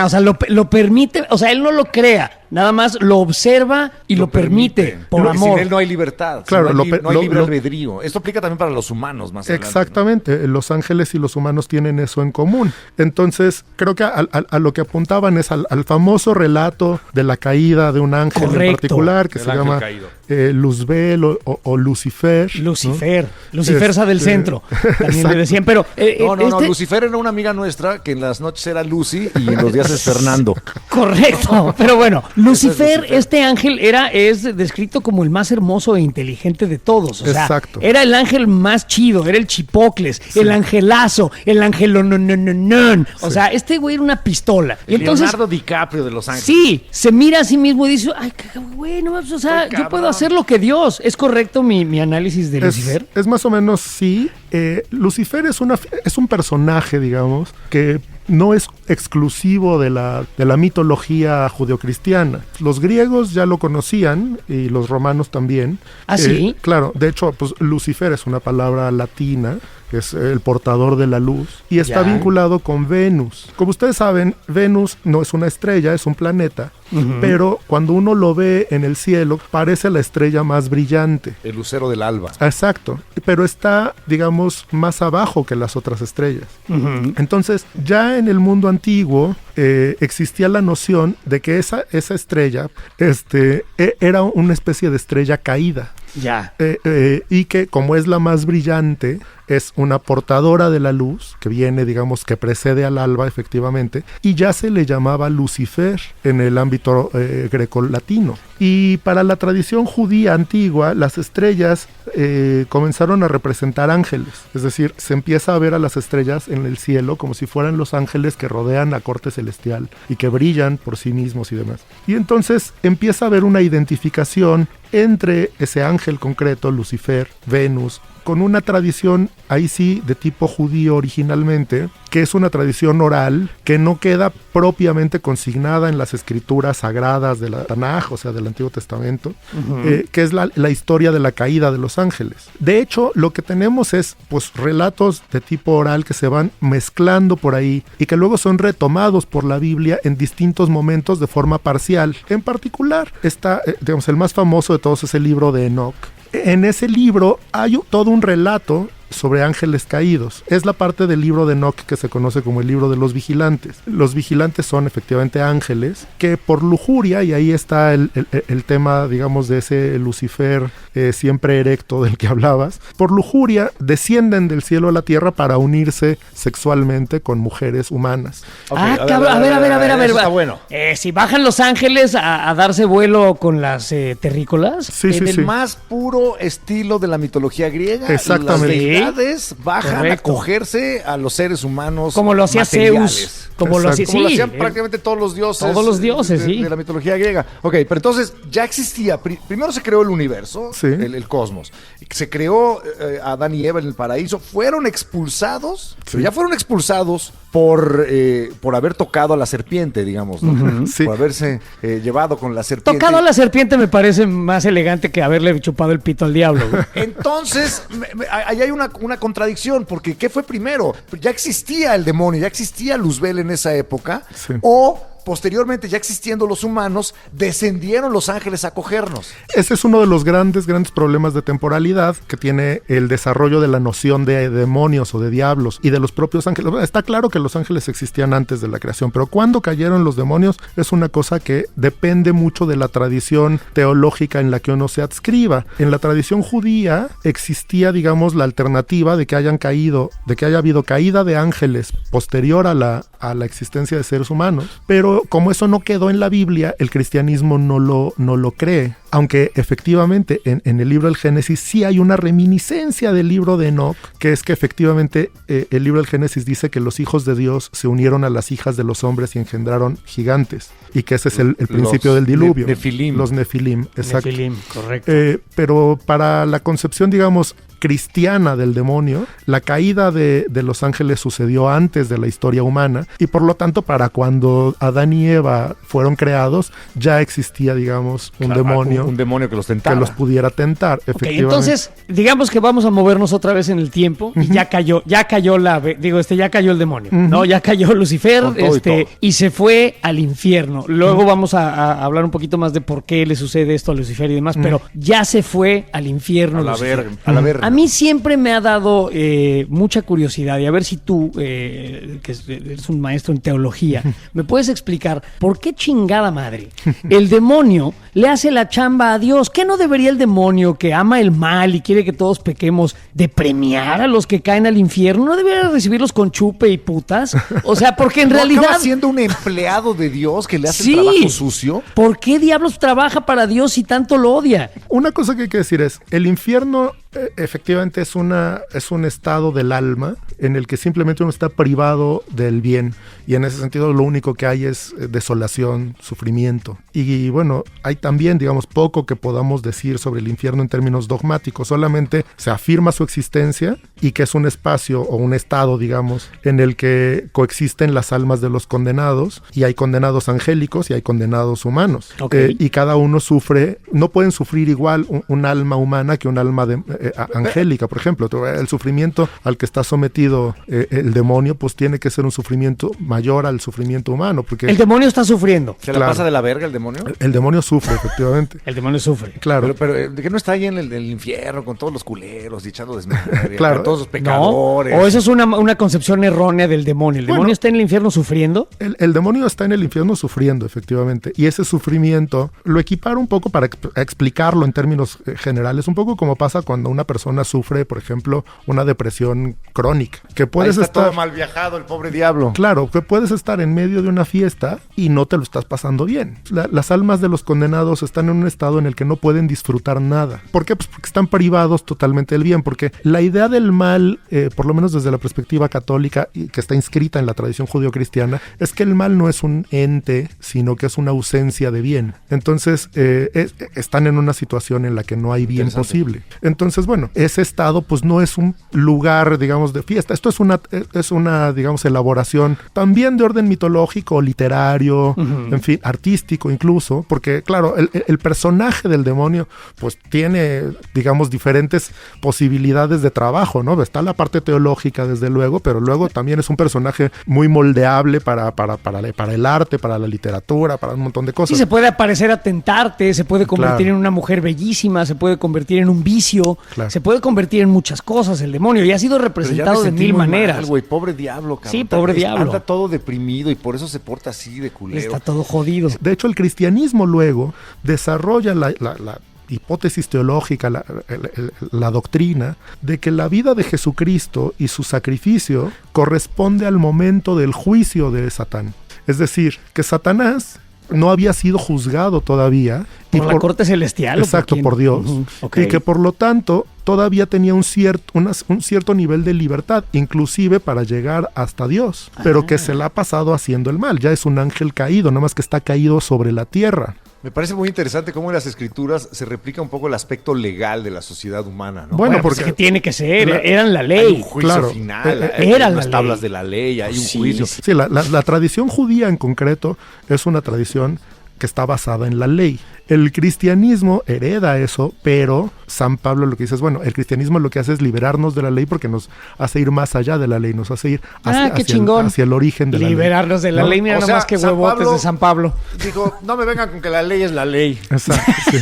o sea, lo permite, o sea, él no lo crea, nada más lo observa y lo permite por Pero amor. sin él no hay libertad, Claro, no hay libre albedrío. Esto aplica también para los humanos más adelante, exactamente, ¿no? Los ángeles y los humanos tienen eso en común. Entonces, creo que a lo que apuntaban es al famoso relato de la caída de un ángel en particular, que se llama Luzbel o Lucifer. Lucifer, ¿no? Lucifer del centro, también le decían, pero... No, Lucifer era una amiga nuestra que en las noches era Lucy y en los días es Fernando. Correcto, pero bueno, Lucifer, este ángel es descrito como el más hermoso e inteligente de todos. O sea, exacto. Era el ángel más chido, era el chipocles, el angelazo, el angelonononon. O sea, este güey era una pistola. Y entonces, Leonardo DiCaprio de Los Ángeles. sí, se mira a sí mismo y dice, ay, güey, no, o sea, yo puedo hacer lo que Dios. ¿Es correcto mi análisis de Lucifer? Es más o menos sí. Lucifer es un personaje, digamos, que no es exclusivo de la mitología judeocristiana. Los griegos ya lo conocían y los romanos también. ¿Ah, sí? Claro, de hecho, pues Lucifer es una palabra latina, que es el portador de la luz, y está vinculado con Venus. Como ustedes saben, Venus no es una estrella, es un planeta, pero cuando uno lo ve en el cielo, parece la estrella más brillante. El lucero del alba. Exacto, pero está, digamos, más abajo que las otras estrellas. Entonces, ya en el mundo antiguo existía la noción de que esa estrella era una especie de estrella caída. Ya. Y que como es la más brillante, es una portadora de la luz, que viene, digamos, que precede al alba, efectivamente, y ya se le llamaba Lucifer en el ámbito grecolatino. Y para la tradición judía antigua, las estrellas comenzaron a representar ángeles, es decir, se empieza a ver a las estrellas en el cielo como si fueran los ángeles que rodean la corte celestial y que brillan por sí mismos y demás. Y entonces empieza a haber una identificación entre ese ángel concreto, Lucifer, Venus, con una tradición, ahí sí, de tipo judío originalmente, que es una tradición oral que no queda propiamente consignada en las escrituras sagradas de la Tanaj, o sea, del Antiguo Testamento, que es la historia de la caída de los ángeles. De hecho, lo que tenemos es, pues, relatos de tipo oral que se van mezclando por ahí y que luego son retomados por la Biblia en distintos momentos de forma parcial. En particular, está, digamos, el más famoso de todos es el libro de Enoch. En ese libro hay todo un relato sobre ángeles caídos. Es la parte del libro de Enoch que se conoce como el libro de los vigilantes. Los vigilantes son efectivamente ángeles que por lujuria, y ahí está el tema, digamos, de ese Lucifer siempre erecto del que hablabas, por lujuria descienden del cielo a la tierra para unirse sexualmente con mujeres humanas. Okay, cabrón, a ver. Está bueno. Si bajan los ángeles a darse vuelo con las terrícolas. Sí, En el más puro estilo de la mitología griega. Exactamente. Las deidades bajan a cogerse a los seres humanos. Como lo hacía materiales. Zeus. Como lo hacían prácticamente todos los dioses. Todos los dioses, sí. De la mitología griega. Ok, pero entonces ya existía. Primero se creó el universo, sí, el cosmos. Se creó Adán y Eva en el paraíso. Fueron expulsados. Sí. Pero ya fueron expulsados por haber tocado a la serpiente, digamos, ¿no? Sí. Por haberse llevado con la serpiente. Tocado a la serpiente me parece más elegante que haberle chupado el pito al diablo, güey. Entonces, ahí hay una contradicción, porque ¿qué fue primero? Ya existía el demonio, ya existía Luzbel en esa época, sí, o posteriormente, ya existiendo los humanos, descendieron los ángeles a cogernos. Ese es uno de los grandes problemas de temporalidad que tiene el desarrollo de la noción de demonios o de diablos y de los propios ángeles. Está claro que los ángeles existían antes de la creación, pero cuando cayeron los demonios es una cosa que depende mucho de la tradición teológica en la que uno se adscriba. En la tradición judía existía, digamos, la alternativa de que haya habido caída de ángeles posterior a la existencia de seres humanos, pero como eso no quedó en la Biblia, el cristianismo no lo cree. Aunque efectivamente en el libro del Génesis sí hay una reminiscencia del libro de Enoch, que es que efectivamente el libro del Génesis dice que los hijos de Dios se unieron a las hijas de los hombres y engendraron gigantes, y que ese es el principio del diluvio. Nefilim. Los Nefilim, exacto. Nefilim, correcto. Pero para la concepción, digamos, cristiana del demonio, la caída de los ángeles sucedió antes de la historia humana, y por lo tanto para cuando Adán y Eva fueron creados ya existía, digamos, un demonio que los tentaba, que los pudiera tentar, efectivamente. Entonces, digamos que vamos a movernos otra vez en el tiempo, y ya cayó el demonio, ¿no? Ya cayó Lucifer, y se fue al infierno. Luego vamos a hablar un poquito más de por qué le sucede esto a Lucifer y demás, pero ya se fue al infierno. A la verga. A mí siempre me ha dado mucha curiosidad, y a ver si tú, que eres un maestro en teología, me puedes explicar por qué chingada madre el demonio le hace la chamba a Dios. ¿Qué no debería el demonio, que ama el mal y quiere que todos pequemos, de premiar a los que caen al infierno? ¿No debería recibirlos con chupe y putas? O sea, porque en realidad... ¿Acaba siendo un empleado de Dios que le hace el trabajo sucio? ¿Por qué diablos trabaja para Dios si tanto lo odia? Una cosa que hay que decir es, el infierno efectivamente es un estado del alma en el que simplemente uno está privado del bien, y en ese sentido lo único que hay es desolación, sufrimiento. Y bueno, hay también, digamos, poco que podamos decir sobre el infierno en términos dogmáticos. Solamente se afirma su existencia y que es un espacio o un estado, digamos, en el que coexisten las almas de los condenados, y hay condenados angélicos y hay condenados humanos. Okay. Y cada uno sufre, no pueden sufrir igual un alma humana que un alma angélica, por ejemplo. El sufrimiento al que está sometido sufrido el demonio, pues tiene que ser un sufrimiento mayor al sufrimiento humano, porque El demonio está sufriendo. ¿Se la pasa de la verga el demonio? el demonio sufre, efectivamente. El demonio sufre. Claro. Pero ¿de qué no está ahí en el infierno con todos los culeros y echando desmadre? Claro. Con todos los No, pecadores. o eso es una concepción errónea del demonio. ¿El demonio está en el infierno sufriendo? El demonio está en el infierno sufriendo, efectivamente, y ese sufrimiento lo equiparo un poco para explicarlo en términos generales, un poco como pasa cuando una persona sufre, por ejemplo, una depresión crónica, que puedes Ahí está estar todo mal viajado el pobre diablo. Claro, que puedes estar en medio de una fiesta y no te lo estás pasando bien. Las almas de los condenados están en un estado en el que no pueden disfrutar nada. ¿Por qué? Pues porque están privados totalmente del bien, porque la idea del mal, por lo menos desde la perspectiva católica y que está inscrita en la tradición judeocristiana, es que el mal no es un ente, sino que es una ausencia de bien. Entonces, están en una situación en la que no hay bien posible. Entonces, bueno, ese estado pues no es un lugar, digamos, de fiesta. Esto es una, digamos, elaboración también de orden mitológico, literario, en fin, artístico incluso, porque claro, el personaje del demonio pues tiene, digamos, diferentes posibilidades de trabajo, ¿no? Está la parte teológica, desde luego, pero luego también es un personaje muy moldeable para el arte, para la literatura, para un montón de cosas. Sí, se puede aparecer a tentarte, se puede convertir en una mujer bellísima, se puede convertir en un vicio, se puede convertir en muchas cosas el demonio, y ha sido representado de mil maneras. Güey, pobre diablo, cabrón. Sí, pobre diablo. Anda todo deprimido y por eso se porta así de culero. Está todo jodido. De hecho, el cristianismo luego desarrolla la hipótesis teológica, la doctrina de que la vida de Jesucristo y su sacrificio corresponde al momento del juicio de Satán. Es decir, que Satanás no había sido juzgado todavía. ¿Por la corte celestial? Exacto, por Dios. Okay. Y que por lo tanto todavía tenía un cierto nivel de libertad, inclusive para llegar hasta Dios, pero que se la ha pasado haciendo el mal. Ya es un ángel caído, nada más que está caído sobre la tierra. Me parece muy interesante cómo en las escrituras se replica un poco el aspecto legal de la sociedad humana, ¿no? Bueno, porque que tiene que ser, eran la ley. Hay un juicio final, eran las tablas de la ley, hay un juicio. Sí, la tradición judía en concreto es una tradición que está basada en la ley. El cristianismo hereda eso, pero San Pablo lo que dice es, bueno, el cristianismo lo que hace es liberarnos de la ley porque nos hace ir más allá de la ley, nos hace ir hacia el origen de la ley. Liberarnos de la ley, mira nomás que huevotes de San Pablo. Dijo, no me vengan con que la ley es la ley. Exacto, sí.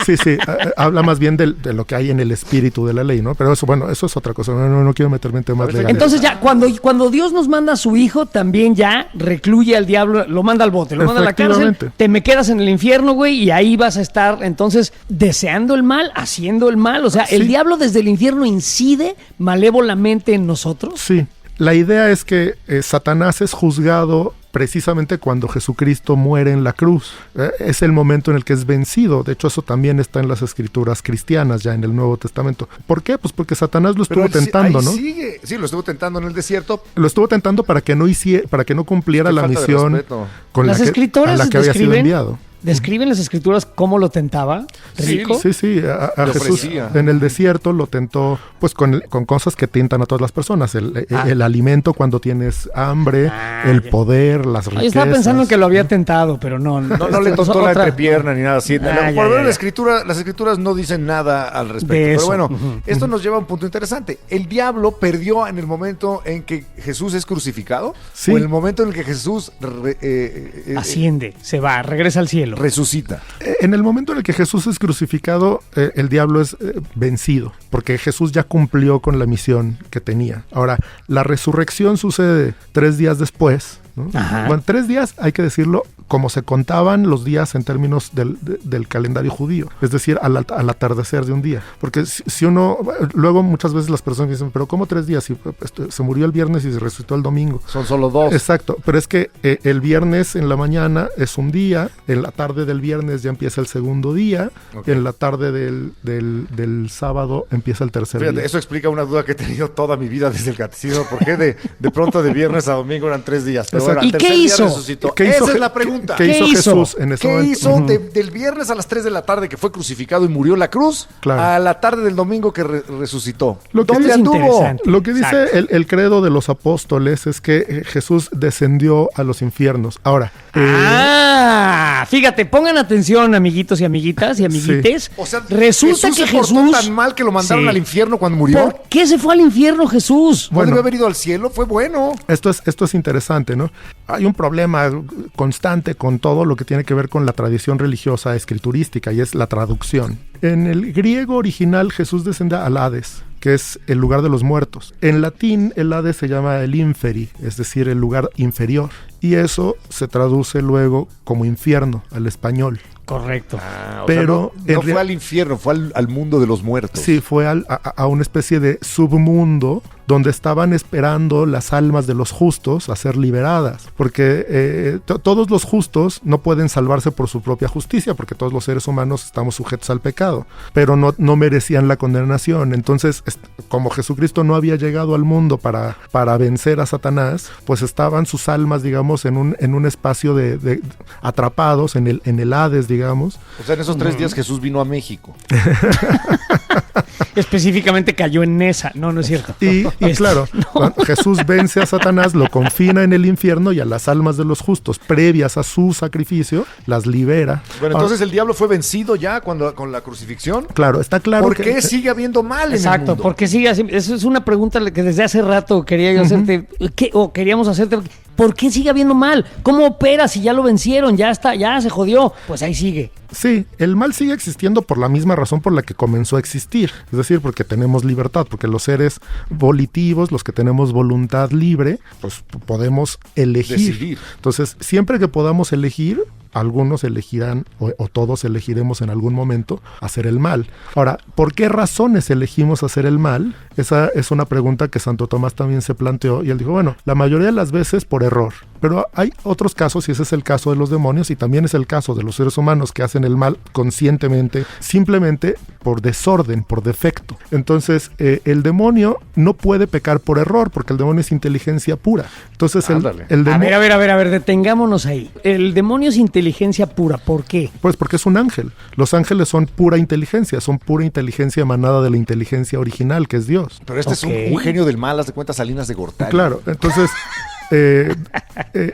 Sí, habla más bien de lo que hay en el espíritu de la ley, ¿no? Pero eso, bueno, eso es otra cosa, no quiero meterme en temas legales. Entonces ya, cuando Dios nos manda a su hijo, también ya recluye al diablo, lo manda al bote, lo manda a la cárcel, te me quedas en el infierno, güey, y ahí vas a estar, entonces, deseando el mal, haciendo el mal, o sea, el diablo desde el infierno incide malévolamente en nosotros. Sí, la idea es que Satanás es juzgado precisamente cuando Jesucristo muere en la cruz. Es el momento en el que es vencido. De hecho, eso también está en las escrituras cristianas, ya en el Nuevo Testamento. ¿Por qué? Pues porque Satanás lo estuvo tentando, ¿no? Sí, lo estuvo tentando en el desierto. Lo estuvo tentando para que no cumpliera la misión con las escrituras a la que había sido enviado. ¿Describen las escrituras cómo lo tentaba? ¿Rico? Sí. A Jesús en el desierto lo tentó pues con cosas que tientan a todas las personas. El alimento cuando tienes hambre, el poder, las riquezas. Yo estaba pensando que lo había tentado, pero no le tentó la entrepierna ni nada así. Por ver las escrituras no dicen nada al respecto. Pero bueno, esto nos lleva a un punto interesante. ¿El diablo perdió en el momento en que Jesús es crucificado? Sí. ¿O en el momento en el que Jesús asciende, se va, regresa al cielo? Resucita. En el momento en el que Jesús es crucificado, el diablo es vencido, porque Jesús ya cumplió con la misión que tenía. Ahora, la resurrección sucede 3 días después, ¿no? Bueno, 3 días, hay que decirlo, como se contaban los días en términos del calendario judío, es decir, al atardecer de un día. Porque si uno, luego muchas veces las personas dicen, pero ¿cómo 3 días? Si se murió el viernes y se resucitó el domingo. Son solo 2. Exacto, pero es que el viernes en la mañana es un día, en la tarde del viernes ya empieza el segundo día, en la tarde del sábado empieza el tercer día. Eso explica una duda que he tenido toda mi vida desde el catecismo, ¿por qué de pronto de viernes a domingo eran 3 días? Pero ahora, ¿y qué hizo? Esa es la pregunta. ¿Qué hizo Jesús en ese momento? ¿Qué hizo del viernes a las 3 de la tarde que fue crucificado y murió en la cruz a la tarde del domingo que resucitó? ¿Dónde anduvo? Lo que dice el credo de los apóstoles es que Jesús descendió a los infiernos. Ahora, Fíjate, pongan atención, amiguitos y amiguitas y amiguites. O sea, resulta Jesús que se portó Jesús tan mal que lo mandaron Sí. al infierno cuando murió. ¿Por qué se fue al infierno Jesús? ¿No Bueno. debió haber ido al cielo? Fue bueno. Esto es interesante, ¿no? Hay un problema constante con todo lo que tiene que ver con la tradición religiosa escriturística y es la traducción. En el griego original Jesús desciende al Hades, que es el lugar de los muertos. En latín el Hades se llama el inferi, es decir, el lugar inferior. Y eso se traduce luego como infierno al español. Correcto. Pero no en fue al infierno, fue al mundo de los muertos. Sí, fue a una especie de submundo donde estaban esperando las almas de los justos a ser liberadas, porque todos los justos no pueden salvarse por su propia justicia, porque todos los seres humanos estamos sujetos al pecado, pero no merecían la condenación. Entonces, como Jesucristo no había llegado al mundo para vencer a Satanás, pues estaban sus almas, digamos, en un espacio de atrapados en el Hades, digamos. O sea, en esos 3 días Jesús vino a México. Específicamente cayó en esa. No es cierto. Y claro, cuando Jesús vence a Satanás, lo confina en el infierno y a las almas de los justos, previas a su sacrificio, las libera. Bueno, entonces el diablo fue vencido ya con la crucifixión. Claro, está claro ¿Por que... qué sigue habiendo mal en el Exacto, mundo? porque sigue así. Eso es una pregunta que desde hace rato quería yo hacerte, queríamos hacerte. ¿Por qué sigue habiendo mal? ¿Cómo opera si ya lo vencieron? Ya está, ya se jodió. Pues ahí sigue. Sí, el mal sigue existiendo por la misma razón por la que comenzó a existir. Es decir, porque tenemos libertad, porque los seres volitivos, los que tenemos voluntad libre, pues podemos elegir. Decidir. Entonces, siempre que podamos elegir, algunos elegirán o todos elegiremos en algún momento hacer el mal. Ahora, ¿por qué razones elegimos hacer el mal? Esa es una pregunta que Santo Tomás también se planteó y él dijo, bueno, la mayoría de las veces por error, pero hay otros casos y ese es el caso de los demonios y también es el caso de los seres humanos que hacen el mal conscientemente, simplemente por desorden, por defecto. Entonces, el demonio no puede pecar por error porque el demonio es inteligencia pura. Entonces, el demonio... A ver, detengámonos ahí. El demonio es inteligencia pura, ¿por qué? Pues porque es un ángel. Los ángeles son pura inteligencia emanada de la inteligencia original, que es Dios. Pero este es un genio del mal, haz de cuenta Salinas de Gortari. Claro, entonces...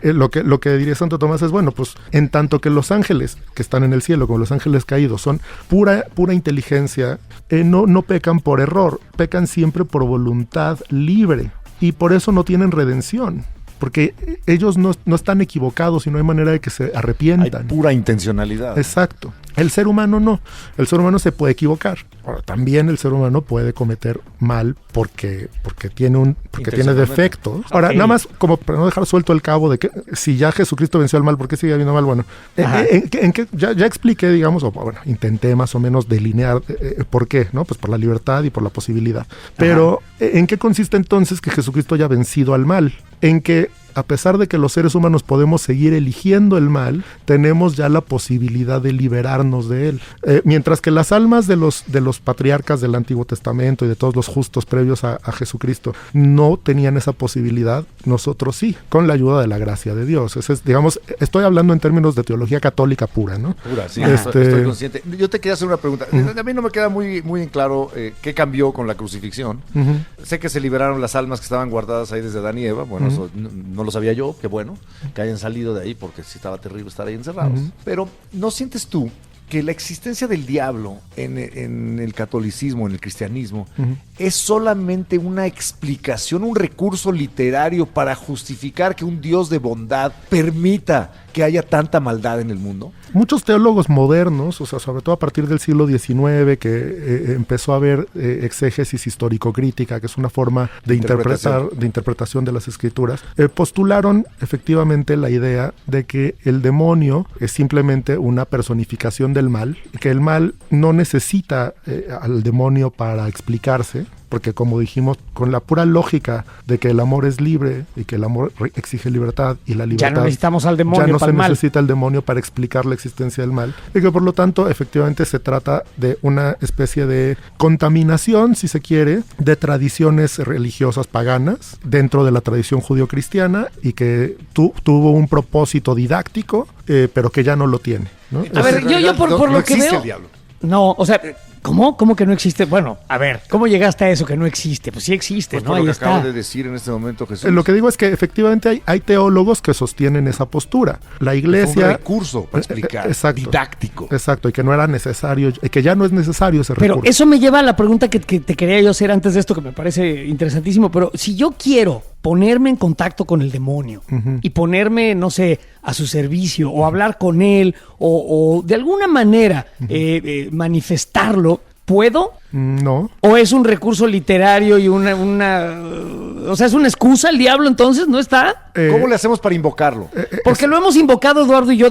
lo que diría Santo Tomás es, bueno, pues en tanto que los ángeles que están en el cielo, como los ángeles caídos, son pura inteligencia, no pecan por error, pecan siempre por voluntad libre y por eso no tienen redención. Porque ellos no están equivocados y no hay manera de que se arrepientan. Hay pura intencionalidad. Exacto. El ser humano no. El ser humano se puede equivocar. Ahora, también el ser humano puede cometer mal porque tiene defectos. Ahora, nada más como para no dejar suelto el cabo de que si ya Jesucristo venció al mal, ¿por qué sigue habiendo mal? Bueno, ya expliqué, digamos, intenté más o menos delinear por qué, ¿no? Pues por la libertad y por la posibilidad. Pero, ¿en qué consiste entonces que Jesucristo haya vencido al mal? En que a pesar de que los seres humanos podemos seguir eligiendo el mal, tenemos ya la posibilidad de liberarnos de él. Mientras que las almas de los patriarcas del Antiguo Testamento y de todos los justos previos a Jesucristo no tenían esa posibilidad, nosotros sí, con la ayuda de la gracia de Dios. Digamos, estoy hablando en términos de teología católica pura, ¿no? Pura, sí, estoy consciente. Yo te quería hacer una pregunta. A mí no me queda muy, muy en claro qué cambió con la crucifixión. Sé que se liberaron las almas que estaban guardadas ahí desde Adán y Eva. Bueno, eso no lo sabía yo, qué bueno que hayan salido de ahí porque sí estaba terrible estar ahí encerrados. Pero ¿no sientes tú que la existencia del diablo en el catolicismo, en el cristianismo, es solamente una explicación, un recurso literario para justificar que un Dios de bondad permita que haya tanta maldad en el mundo? Muchos teólogos modernos, o sea, sobre todo a partir del siglo XIX, que empezó a haber exégesis histórico-crítica, que es una forma de interpretación de las escrituras, postularon efectivamente la idea de que el demonio es simplemente una personificación del mal, que el mal no necesita al demonio para explicarse, porque como dijimos, con la pura lógica de que el amor es libre y que el amor exige libertad y la libertad... Ya no necesitamos al demonio ya no para se el mal. necesita el demonio para explicar la existencia del mal. Y que por lo tanto, efectivamente, se trata de una especie de contaminación, si se quiere, de tradiciones religiosas paganas dentro de la tradición judio-cristiana y que tuvo un propósito didáctico, pero que ya no lo tiene, ¿no? A ver, yo por lo que existe veo... el diablo. No, o sea, ¿Cómo? ¿Cómo que no existe? Bueno, a ver, ¿cómo llegaste a eso que no existe? Pues sí existe, Pues ¿no? por lo Ahí que está. acabo de decir en este momento, Jesús. Lo que digo es que efectivamente hay teólogos que sostienen esa postura. La Fue un iglesia... recurso para explicar. Exacto. Didáctico. Exacto, y que no era necesario, y que ya no es necesario ese Pero recurso. eso me lleva a la pregunta que te quería yo hacer antes de esto, que me parece interesantísimo. Pero si yo quiero ponerme en contacto con el demonio y ponerme, no sé, a su servicio o hablar con él o de alguna manera manifestarlo, ¿puedo? No. ¿O es un recurso literario y o sea, es una excusa el diablo entonces? ¿No está? ¿Cómo le hacemos para invocarlo? Porque lo hemos invocado Eduardo y yo,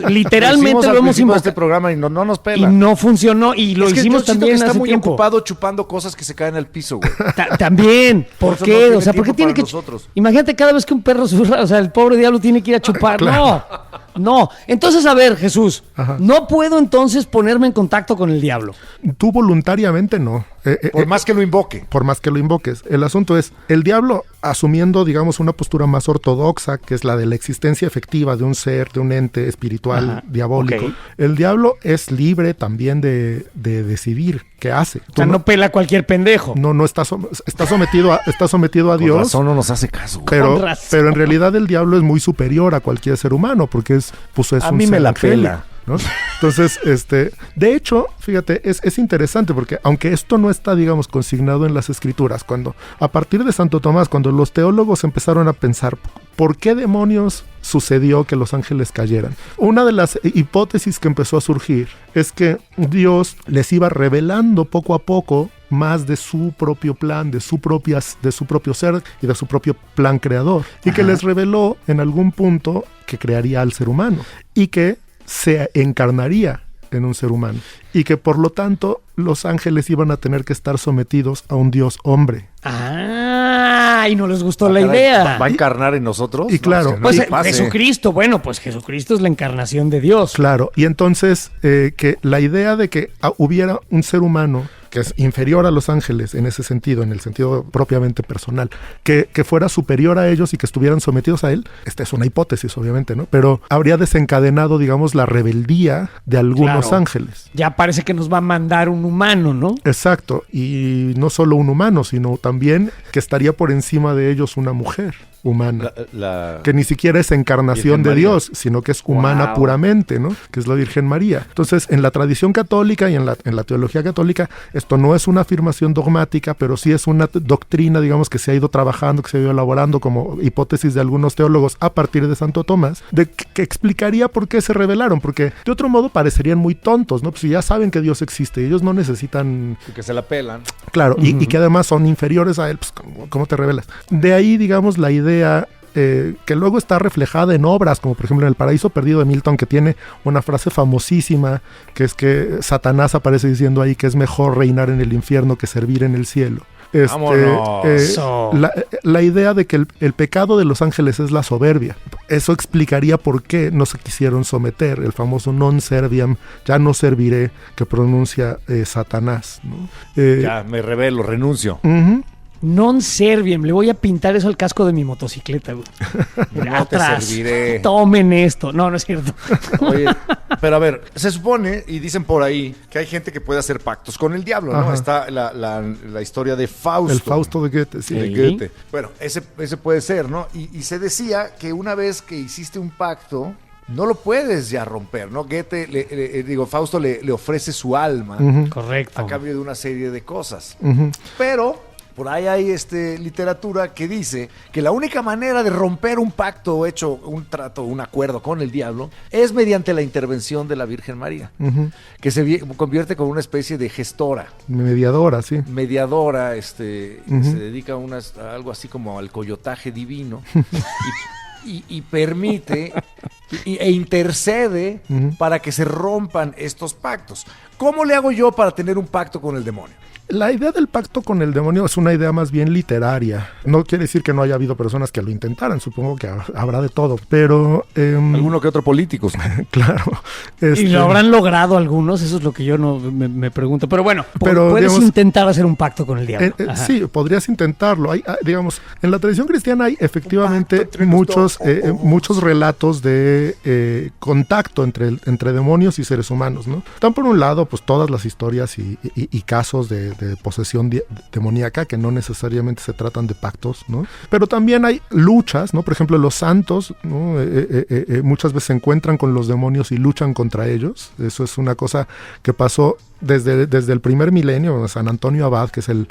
literalmente lo hemos de invocado. este programa y no nos Y pela. no funcionó y lo Es que hicimos yo siento también que está hace muy tiempo. ocupado chupando cosas que se caen al piso, güey. También, ¿por Por eso qué? no tiene O sea, ¿por qué tiempo tiene para que nosotros. Imagínate cada vez que un perro zurra, o sea, el pobre diablo tiene que ir a chupar. No. Entonces, a ver, Jesús, Ajá. no puedo entonces ponerme en contacto con el diablo. Tú voluntariamente no. Por más que lo invoque. Por más que lo invoques. El asunto es, el diablo, asumiendo, digamos, una postura más ortodoxa, que es la de la existencia efectiva de un ser, de un ente espiritual Ajá, diabólico, ok. el diablo es libre también de decidir qué hace. O sea, no pela a cualquier pendejo. no está sometido a Con Dios. razón no nos hace caso, güey. Pero, Con razón. pero en realidad el diablo es muy superior a cualquier ser humano, porque es A un mí me ser la angélico, pela. ¿no? Entonces, de hecho, fíjate, es interesante porque aunque esto no está, digamos, consignado en las escrituras, cuando a partir de Santo Tomás, cuando los teólogos empezaron a pensar ¿por qué demonios sucedió que los ángeles cayeran? Una de las hipótesis que empezó a surgir es que Dios les iba revelando poco a poco más de su propio plan, de su propio ser y de su propio plan creador, y que les reveló en algún punto que crearía al ser humano y que se encarnaría en un ser humano y que por lo tanto los ángeles iban a tener que estar sometidos a un Dios hombre. Y no les gustó la idea. ¿Va a encarnar en nosotros? Y claro, es que no Pues se pase. Jesucristo, bueno, pues Jesucristo es la encarnación de Dios. Claro, y entonces que la idea de que hubiera un ser humano que es inferior a los ángeles en ese sentido, en el sentido propiamente personal, que fuera superior a ellos y que estuvieran sometidos a él, esta es una hipótesis obviamente, ¿no? Pero habría desencadenado, digamos, la rebeldía de algunos Claro. ángeles. Ya parece que nos va a mandar un humano, ¿no? Exacto, y no solo un humano, sino también que estaría por encima de ellos una mujer humana. Que ni siquiera es encarnación Virgen de María. Dios, sino que es humana Wow. puramente, ¿no? Que es la Virgen María. Entonces, en la tradición católica y en la teología católica, esto no es una afirmación dogmática, pero sí es una doctrina, digamos, que se ha ido trabajando, que se ha ido elaborando como hipótesis de algunos teólogos a partir de Santo Tomás, de que explicaría por qué se rebelaron, porque de otro modo parecerían muy tontos, ¿no? Pues si ya saben que Dios existe, ellos no necesitan... Que se la pelan. Claro, y que además son inferiores a él, pues ¿cómo te revelas? De ahí, digamos, la idea que luego está reflejada en obras, como por ejemplo en El Paraíso Perdido de Milton, que tiene una frase famosísima, que es que Satanás aparece diciendo ahí que es mejor reinar en el infierno que servir en el cielo. Vámonos. Eso. La idea de que el pecado de los ángeles es la soberbia. Eso explicaría por qué no se quisieron someter, el famoso non serviam, ya no serviré, que pronuncia Satanás, ¿no? Ya, me rebelo, renuncio. Ujú. Non serviam, le voy a pintar eso al casco de mi motocicleta, güey. No te serviré. Tomen esto. No, no es cierto. Oye, pero a ver, se supone, y dicen por ahí, que hay gente que puede hacer pactos con el diablo, ¿no? Ajá. Está la historia de Fausto. El Fausto de Goethe, sí. De Sí. Goethe. Bueno, ese puede ser, ¿no? Y se decía que una vez que hiciste un pacto, no lo puedes ya romper, ¿no? Goethe, Fausto le ofrece su alma Correcto. a cambio de una serie de cosas. Ujú. Pero por ahí hay literatura que dice que la única manera de romper un pacto hecho, un trato, un acuerdo con el diablo, es mediante la intervención de la Virgen María, Ujú. que se convierte como una especie de gestora, Mediadora, sí. mediadora, que Ujú. se dedica a algo así como al coyotaje divino y permite e intercede Ujú. para que se rompan estos pactos. ¿Cómo le hago yo para tener un pacto con el demonio? La idea del pacto con el demonio es una idea más bien literaria. No quiere decir que no haya habido personas que lo intentaran, supongo que habrá de todo, pero... Alguno que otro políticos. Claro. ¿Y lo habrán logrado algunos? Eso es lo que yo no me pregunto. Pero bueno, puedes intentar hacer un pacto con el diablo. Sí, podrías intentarlo. Digamos, en la tradición cristiana hay efectivamente muchos relatos de contacto entre demonios y seres humanos, ¿no? Están por un lado, pues todas las historias y casos de posesión demoníaca que no necesariamente se tratan de pactos, ¿no? Pero también hay luchas, ¿no? Por ejemplo, los santos, ¿no? Muchas veces se encuentran con los demonios y luchan contra ellos. Eso es una cosa que pasó desde el primer milenio. San Antonio Abad, que es el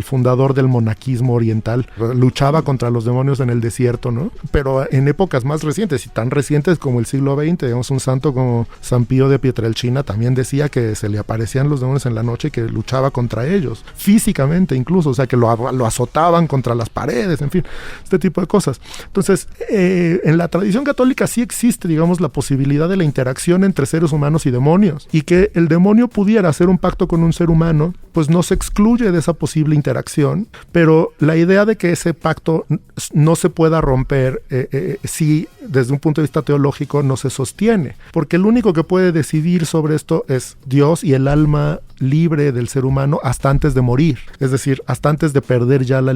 fundador del monaquismo oriental, luchaba contra los demonios en el desierto, ¿no? Pero en épocas más recientes, y tan recientes como el siglo XX, digamos, un santo como San Pío de Pietrelcina también decía que se le aparecían los demonios en la noche y que luchaba contra ellos, físicamente incluso, o sea, que lo azotaban contra las paredes, en fin, este tipo de cosas. Entonces, en la tradición católica sí existe, digamos, la posibilidad de la interacción entre seres humanos y demonios, y que el demonio pudiera hacer un pacto con un ser humano, pues no se excluye de esa posible interacción, pero la idea de que ese pacto no se pueda romper si desde un punto de vista teológico no se sostiene, porque el único que puede decidir sobre esto es Dios y el alma libre del ser humano hasta antes de morir, es decir, hasta antes de perder ya la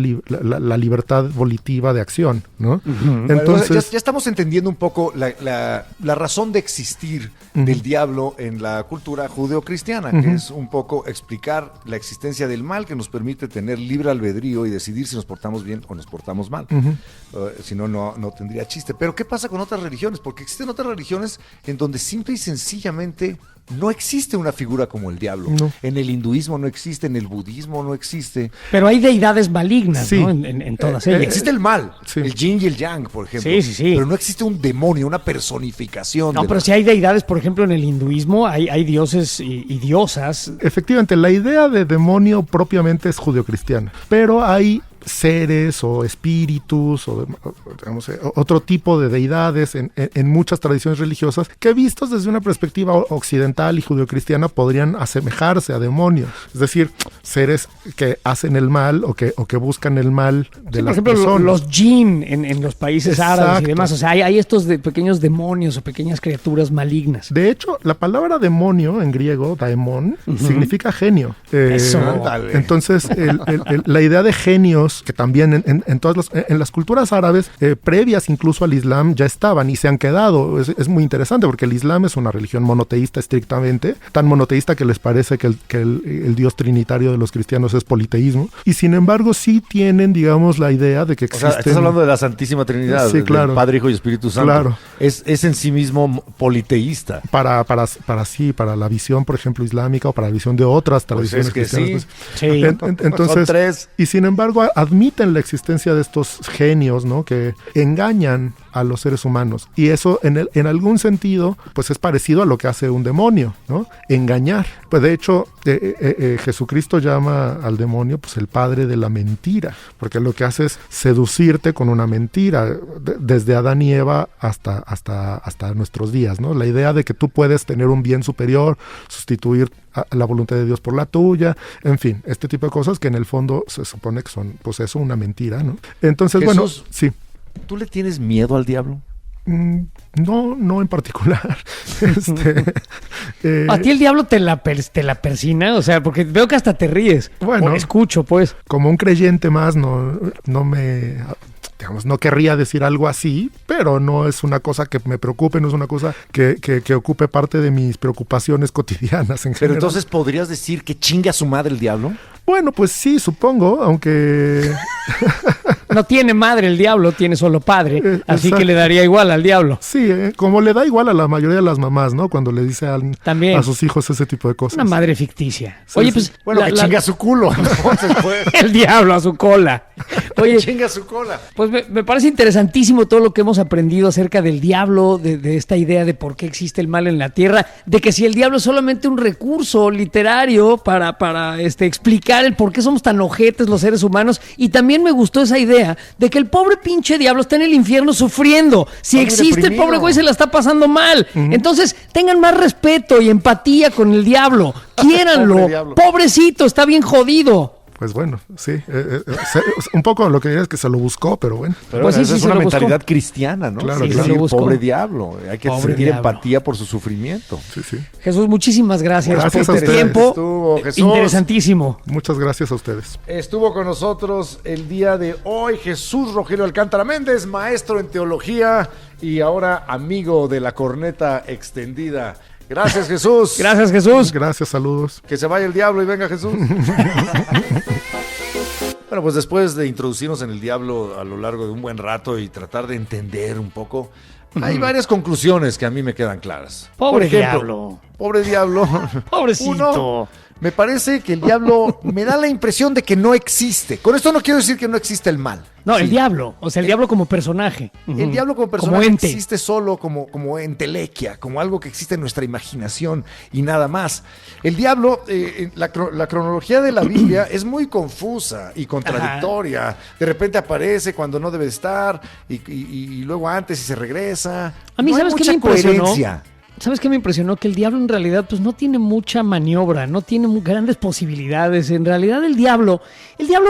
libertad volitiva de acción, ¿no? Uh-huh. Entonces, ya estamos entendiendo un poco la razón de existir del diablo en la cultura judeocristiana, que es un poco explicar la existencia del mal que nos permite tener libre albedrío y decidir si nos portamos bien o nos portamos mal. Si no, no tendría chiste. Pero ¿qué pasa con otras religiones? Porque existen otras religiones en donde simple y sencillamente no existe una figura como el diablo. No. En el hinduismo no existe, en el budismo no existe. Pero hay deidades malignas, sí, ¿no? En todas ellas. Existe el mal, sí, el yin y el yang, por ejemplo. Sí. Pero no existe un demonio, una personificación. No, pero sí hay deidades, por ejemplo, en el hinduismo hay dioses y diosas. Efectivamente, la idea de demonio propiamente es judeocristiana, pero hay seres o espíritus o digamos, otro tipo de deidades en muchas tradiciones religiosas que vistos desde una perspectiva occidental y judeocristiana podrían asemejarse a demonios, es decir, seres que hacen el mal o que buscan el mal de las personas. Por ejemplo, los jinn en los países árabes y demás, o sea, hay estos pequeños demonios o pequeñas criaturas malignas. De hecho, la palabra demonio en griego, daemon, significa genio. Eso. Entonces, la idea de genios que también en las culturas árabes previas incluso al Islam ya estaban y se han quedado. Es muy interesante porque el Islam es una religión monoteísta estrictamente, tan monoteísta que les parece que el Dios trinitario de los cristianos es politeísmo, y sin embargo sí tienen, digamos, la idea de que existen... O sea, estás hablando de la Santísima Trinidad, sí, claro, Padre, Hijo y Espíritu Santo. Claro. Es en sí mismo politeísta. Para la visión, por ejemplo, islámica o para la visión de otras tradiciones cristianas. Sí. Entonces, son tres. Y sin embargo admiten la existencia de estos genios, ¿no? Que engañan a los seres humanos, y eso en algún sentido pues es parecido a lo que hace un demonio, ¿no? Engañar. Pues de hecho Jesucristo llama al demonio pues el padre de la mentira, porque lo que hace es seducirte con una mentira, desde Adán y Eva hasta nuestros días, ¿no? La idea de que tú puedes tener un bien superior, sustituir la voluntad de Dios por la tuya, en fin, este tipo de cosas que en el fondo se supone que son, pues eso, una mentira, ¿no? Entonces, Jesús, bueno, sí. ¿Tú le tienes miedo al diablo? No en particular. ¿A ti el diablo te la persina? O sea, porque veo que hasta te ríes. Bueno, escucho, pues. Como un creyente más, no me... Digamos, no querría decir algo así, pero no es una cosa que me preocupe, no es una cosa que ocupe parte de mis preocupaciones cotidianas en general. Pero entonces, ¿podrías decir que chinga a su madre el diablo? Bueno, pues sí, supongo, aunque... No tiene madre el diablo, tiene solo padre, así que le daría igual al diablo. Sí, como le da igual a la mayoría de las mamás, ¿no? Cuando le dice a sus hijos ese tipo de cosas. Una madre ficticia. Sí, oye, sí. pues... Bueno, que chinga su culo. Entonces, pues. El diablo a su cola. Oye, chinga su cola. Pues me parece interesantísimo todo lo que hemos aprendido acerca del diablo, de esta idea de por qué existe el mal en la tierra, de que si el diablo es solamente un recurso literario para explicar el por qué somos tan ojetes los seres humanos, y también también me gustó esa idea de que el pobre pinche diablo está en el infierno sufriendo. Si Está muy existe, deprimido. el pobre güey se la está pasando mal. Entonces, tengan más respeto y empatía con el diablo. Quiéranlo. Pobre diablo. Pobrecito, está bien jodido. Pues bueno, sí. Un poco lo que diría es que se lo buscó, pero bueno. Pero Pues bueno, sí, esa es se una lo buscó. mentalidad cristiana, ¿no? Claro, Es claro. decir, Se lo buscó. pobre diablo. Hay que Pobre sentir diablo. empatía por su sufrimiento. Sí, sí. Jesús, muchísimas gracias, Gracias por a tu ustedes. tiempo. Estuvo, Jesús. Interesantísimo. Muchas gracias a ustedes. Estuvo con nosotros el día de hoy Jesús Rogelio Alcántara Méndez, maestro en teología y ahora amigo de la corneta extendida. Gracias, Jesús. Gracias, Jesús. Gracias, saludos. Que se vaya el diablo y venga Jesús. Bueno, pues después de introducirnos en el diablo a lo largo de un buen rato y tratar de entender un poco, hay varias conclusiones que a mí me quedan claras. Pobre Por ejemplo, diablo. Pobre diablo. Pobrecito. Uno, me parece que el diablo me da la impresión de que no existe. Con esto no quiero decir que no existe el mal. No, el Sí. diablo. O sea, el diablo como personaje. El diablo como personaje Como ente. existe solo como entelequia, como algo que existe en nuestra imaginación y nada más. El diablo, la cronología de la Biblia es muy confusa y contradictoria. De repente aparece cuando no debe estar y luego antes y se regresa. A mí, No hay ¿sabes qué mucha me impresionó? coherencia. ¿Sabes qué me impresionó? Que el diablo en realidad pues no tiene mucha maniobra, no tiene grandes posibilidades. En realidad el diablo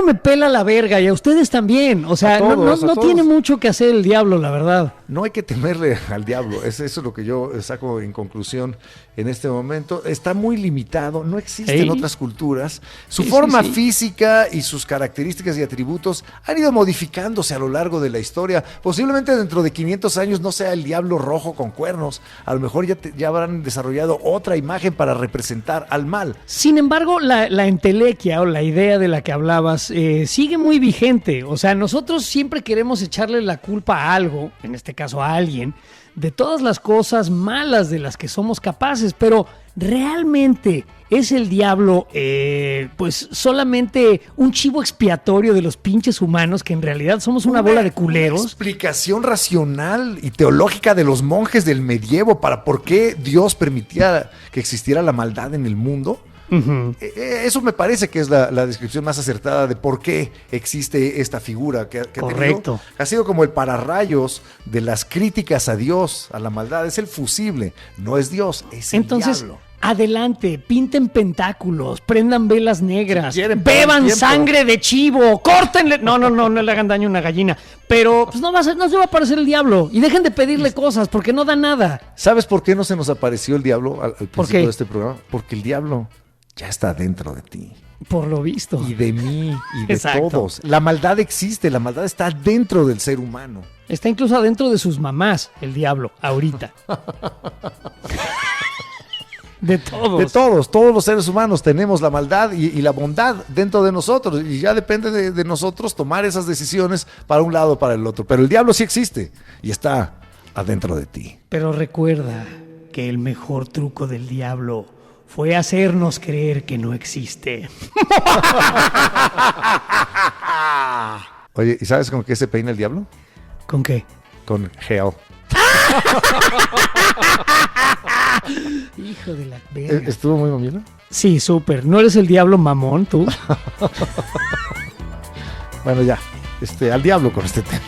me pela la verga y a ustedes también. O sea, A todos, a no todos. tiene mucho que hacer el diablo, la verdad. No hay que temerle al diablo, eso es lo que yo saco en conclusión en este momento. Está muy limitado, no existe en Ey. otras culturas. Su Sí, forma sí, sí. física y sus características y atributos han ido modificándose a lo largo de la historia. Posiblemente dentro de 500 años no sea el diablo rojo con cuernos. A lo mejor ya habrán desarrollado otra imagen para representar al mal. Sin embargo, la entelequia o la idea de la que hablabas sigue muy vigente. O sea, nosotros siempre queremos echarle la culpa a algo, en este caso a alguien, de todas las cosas malas de las que somos capaces, pero ¿realmente es el diablo pues solamente un chivo expiatorio de los pinches humanos que en realidad somos una bola de Una culeros? explicación racional y teológica de los monjes del medievo para por qué Dios permitía que existiera la maldad en el mundo. Eso me parece que es la descripción más acertada de por qué existe esta figura que Correcto. ha sido como el pararrayos de las críticas a Dios, a la maldad. Es el fusible, no es Dios, es el Entonces, diablo. adelante, pinten pentáculos, prendan velas negras, Si quieren, pero beban el tiempo. sangre de chivo, córtenle. No le hagan daño a una gallina. Pero pues no se va a aparecer el diablo. Y dejen de pedirle cosas porque no da nada. ¿Sabes por qué no se nos apareció el diablo al ¿Por principio qué? de este programa? Porque el diablo ya está dentro de ti. Por lo visto. Y de mí, y de Exacto. todos. La maldad existe, la maldad está dentro del ser humano. Está incluso adentro de sus mamás, el diablo, ahorita. De todos. Todos los seres humanos tenemos la maldad y la bondad dentro de nosotros. Y ya depende de nosotros tomar esas decisiones para un lado o para el otro. Pero el diablo sí existe y está adentro de ti. Pero recuerda que el mejor truco del diablo fue hacernos creer que no existe. Oye, ¿y sabes con qué se peina el diablo? ¿Con qué? Con gel. Hijo de la verga. ¿Estuvo muy mamilo? Sí, súper. ¿No eres el diablo mamón, tú? Bueno, ya. Al diablo con este tema.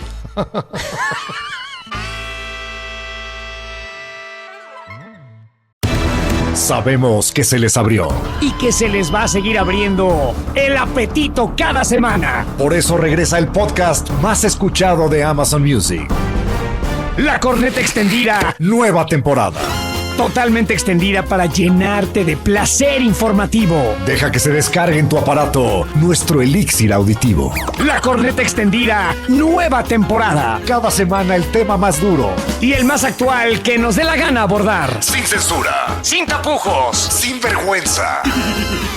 Sabemos que se les abrió. Y que se les va a seguir abriendo el apetito cada semana. Por eso regresa el podcast más escuchado de Amazon Music. La corneta extendida, Nueva temporada. totalmente extendida para llenarte de placer informativo. Deja que se descargue en tu aparato nuestro elixir auditivo. La corneta extendida, nueva temporada. Cada semana el tema más duro. Y el más actual que nos dé la gana abordar. Sin censura. Sin tapujos. Sin vergüenza.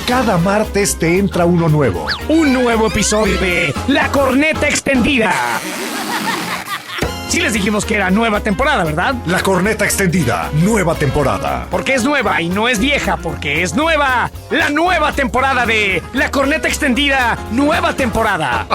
Cada martes te entra uno nuevo. Un nuevo episodio de La corneta extendida. Sí les dijimos que era nueva temporada, ¿verdad? La corneta extendida. Nueva temporada. Porque es nueva y no es vieja, porque es nueva. La nueva temporada de La corneta extendida, nueva temporada.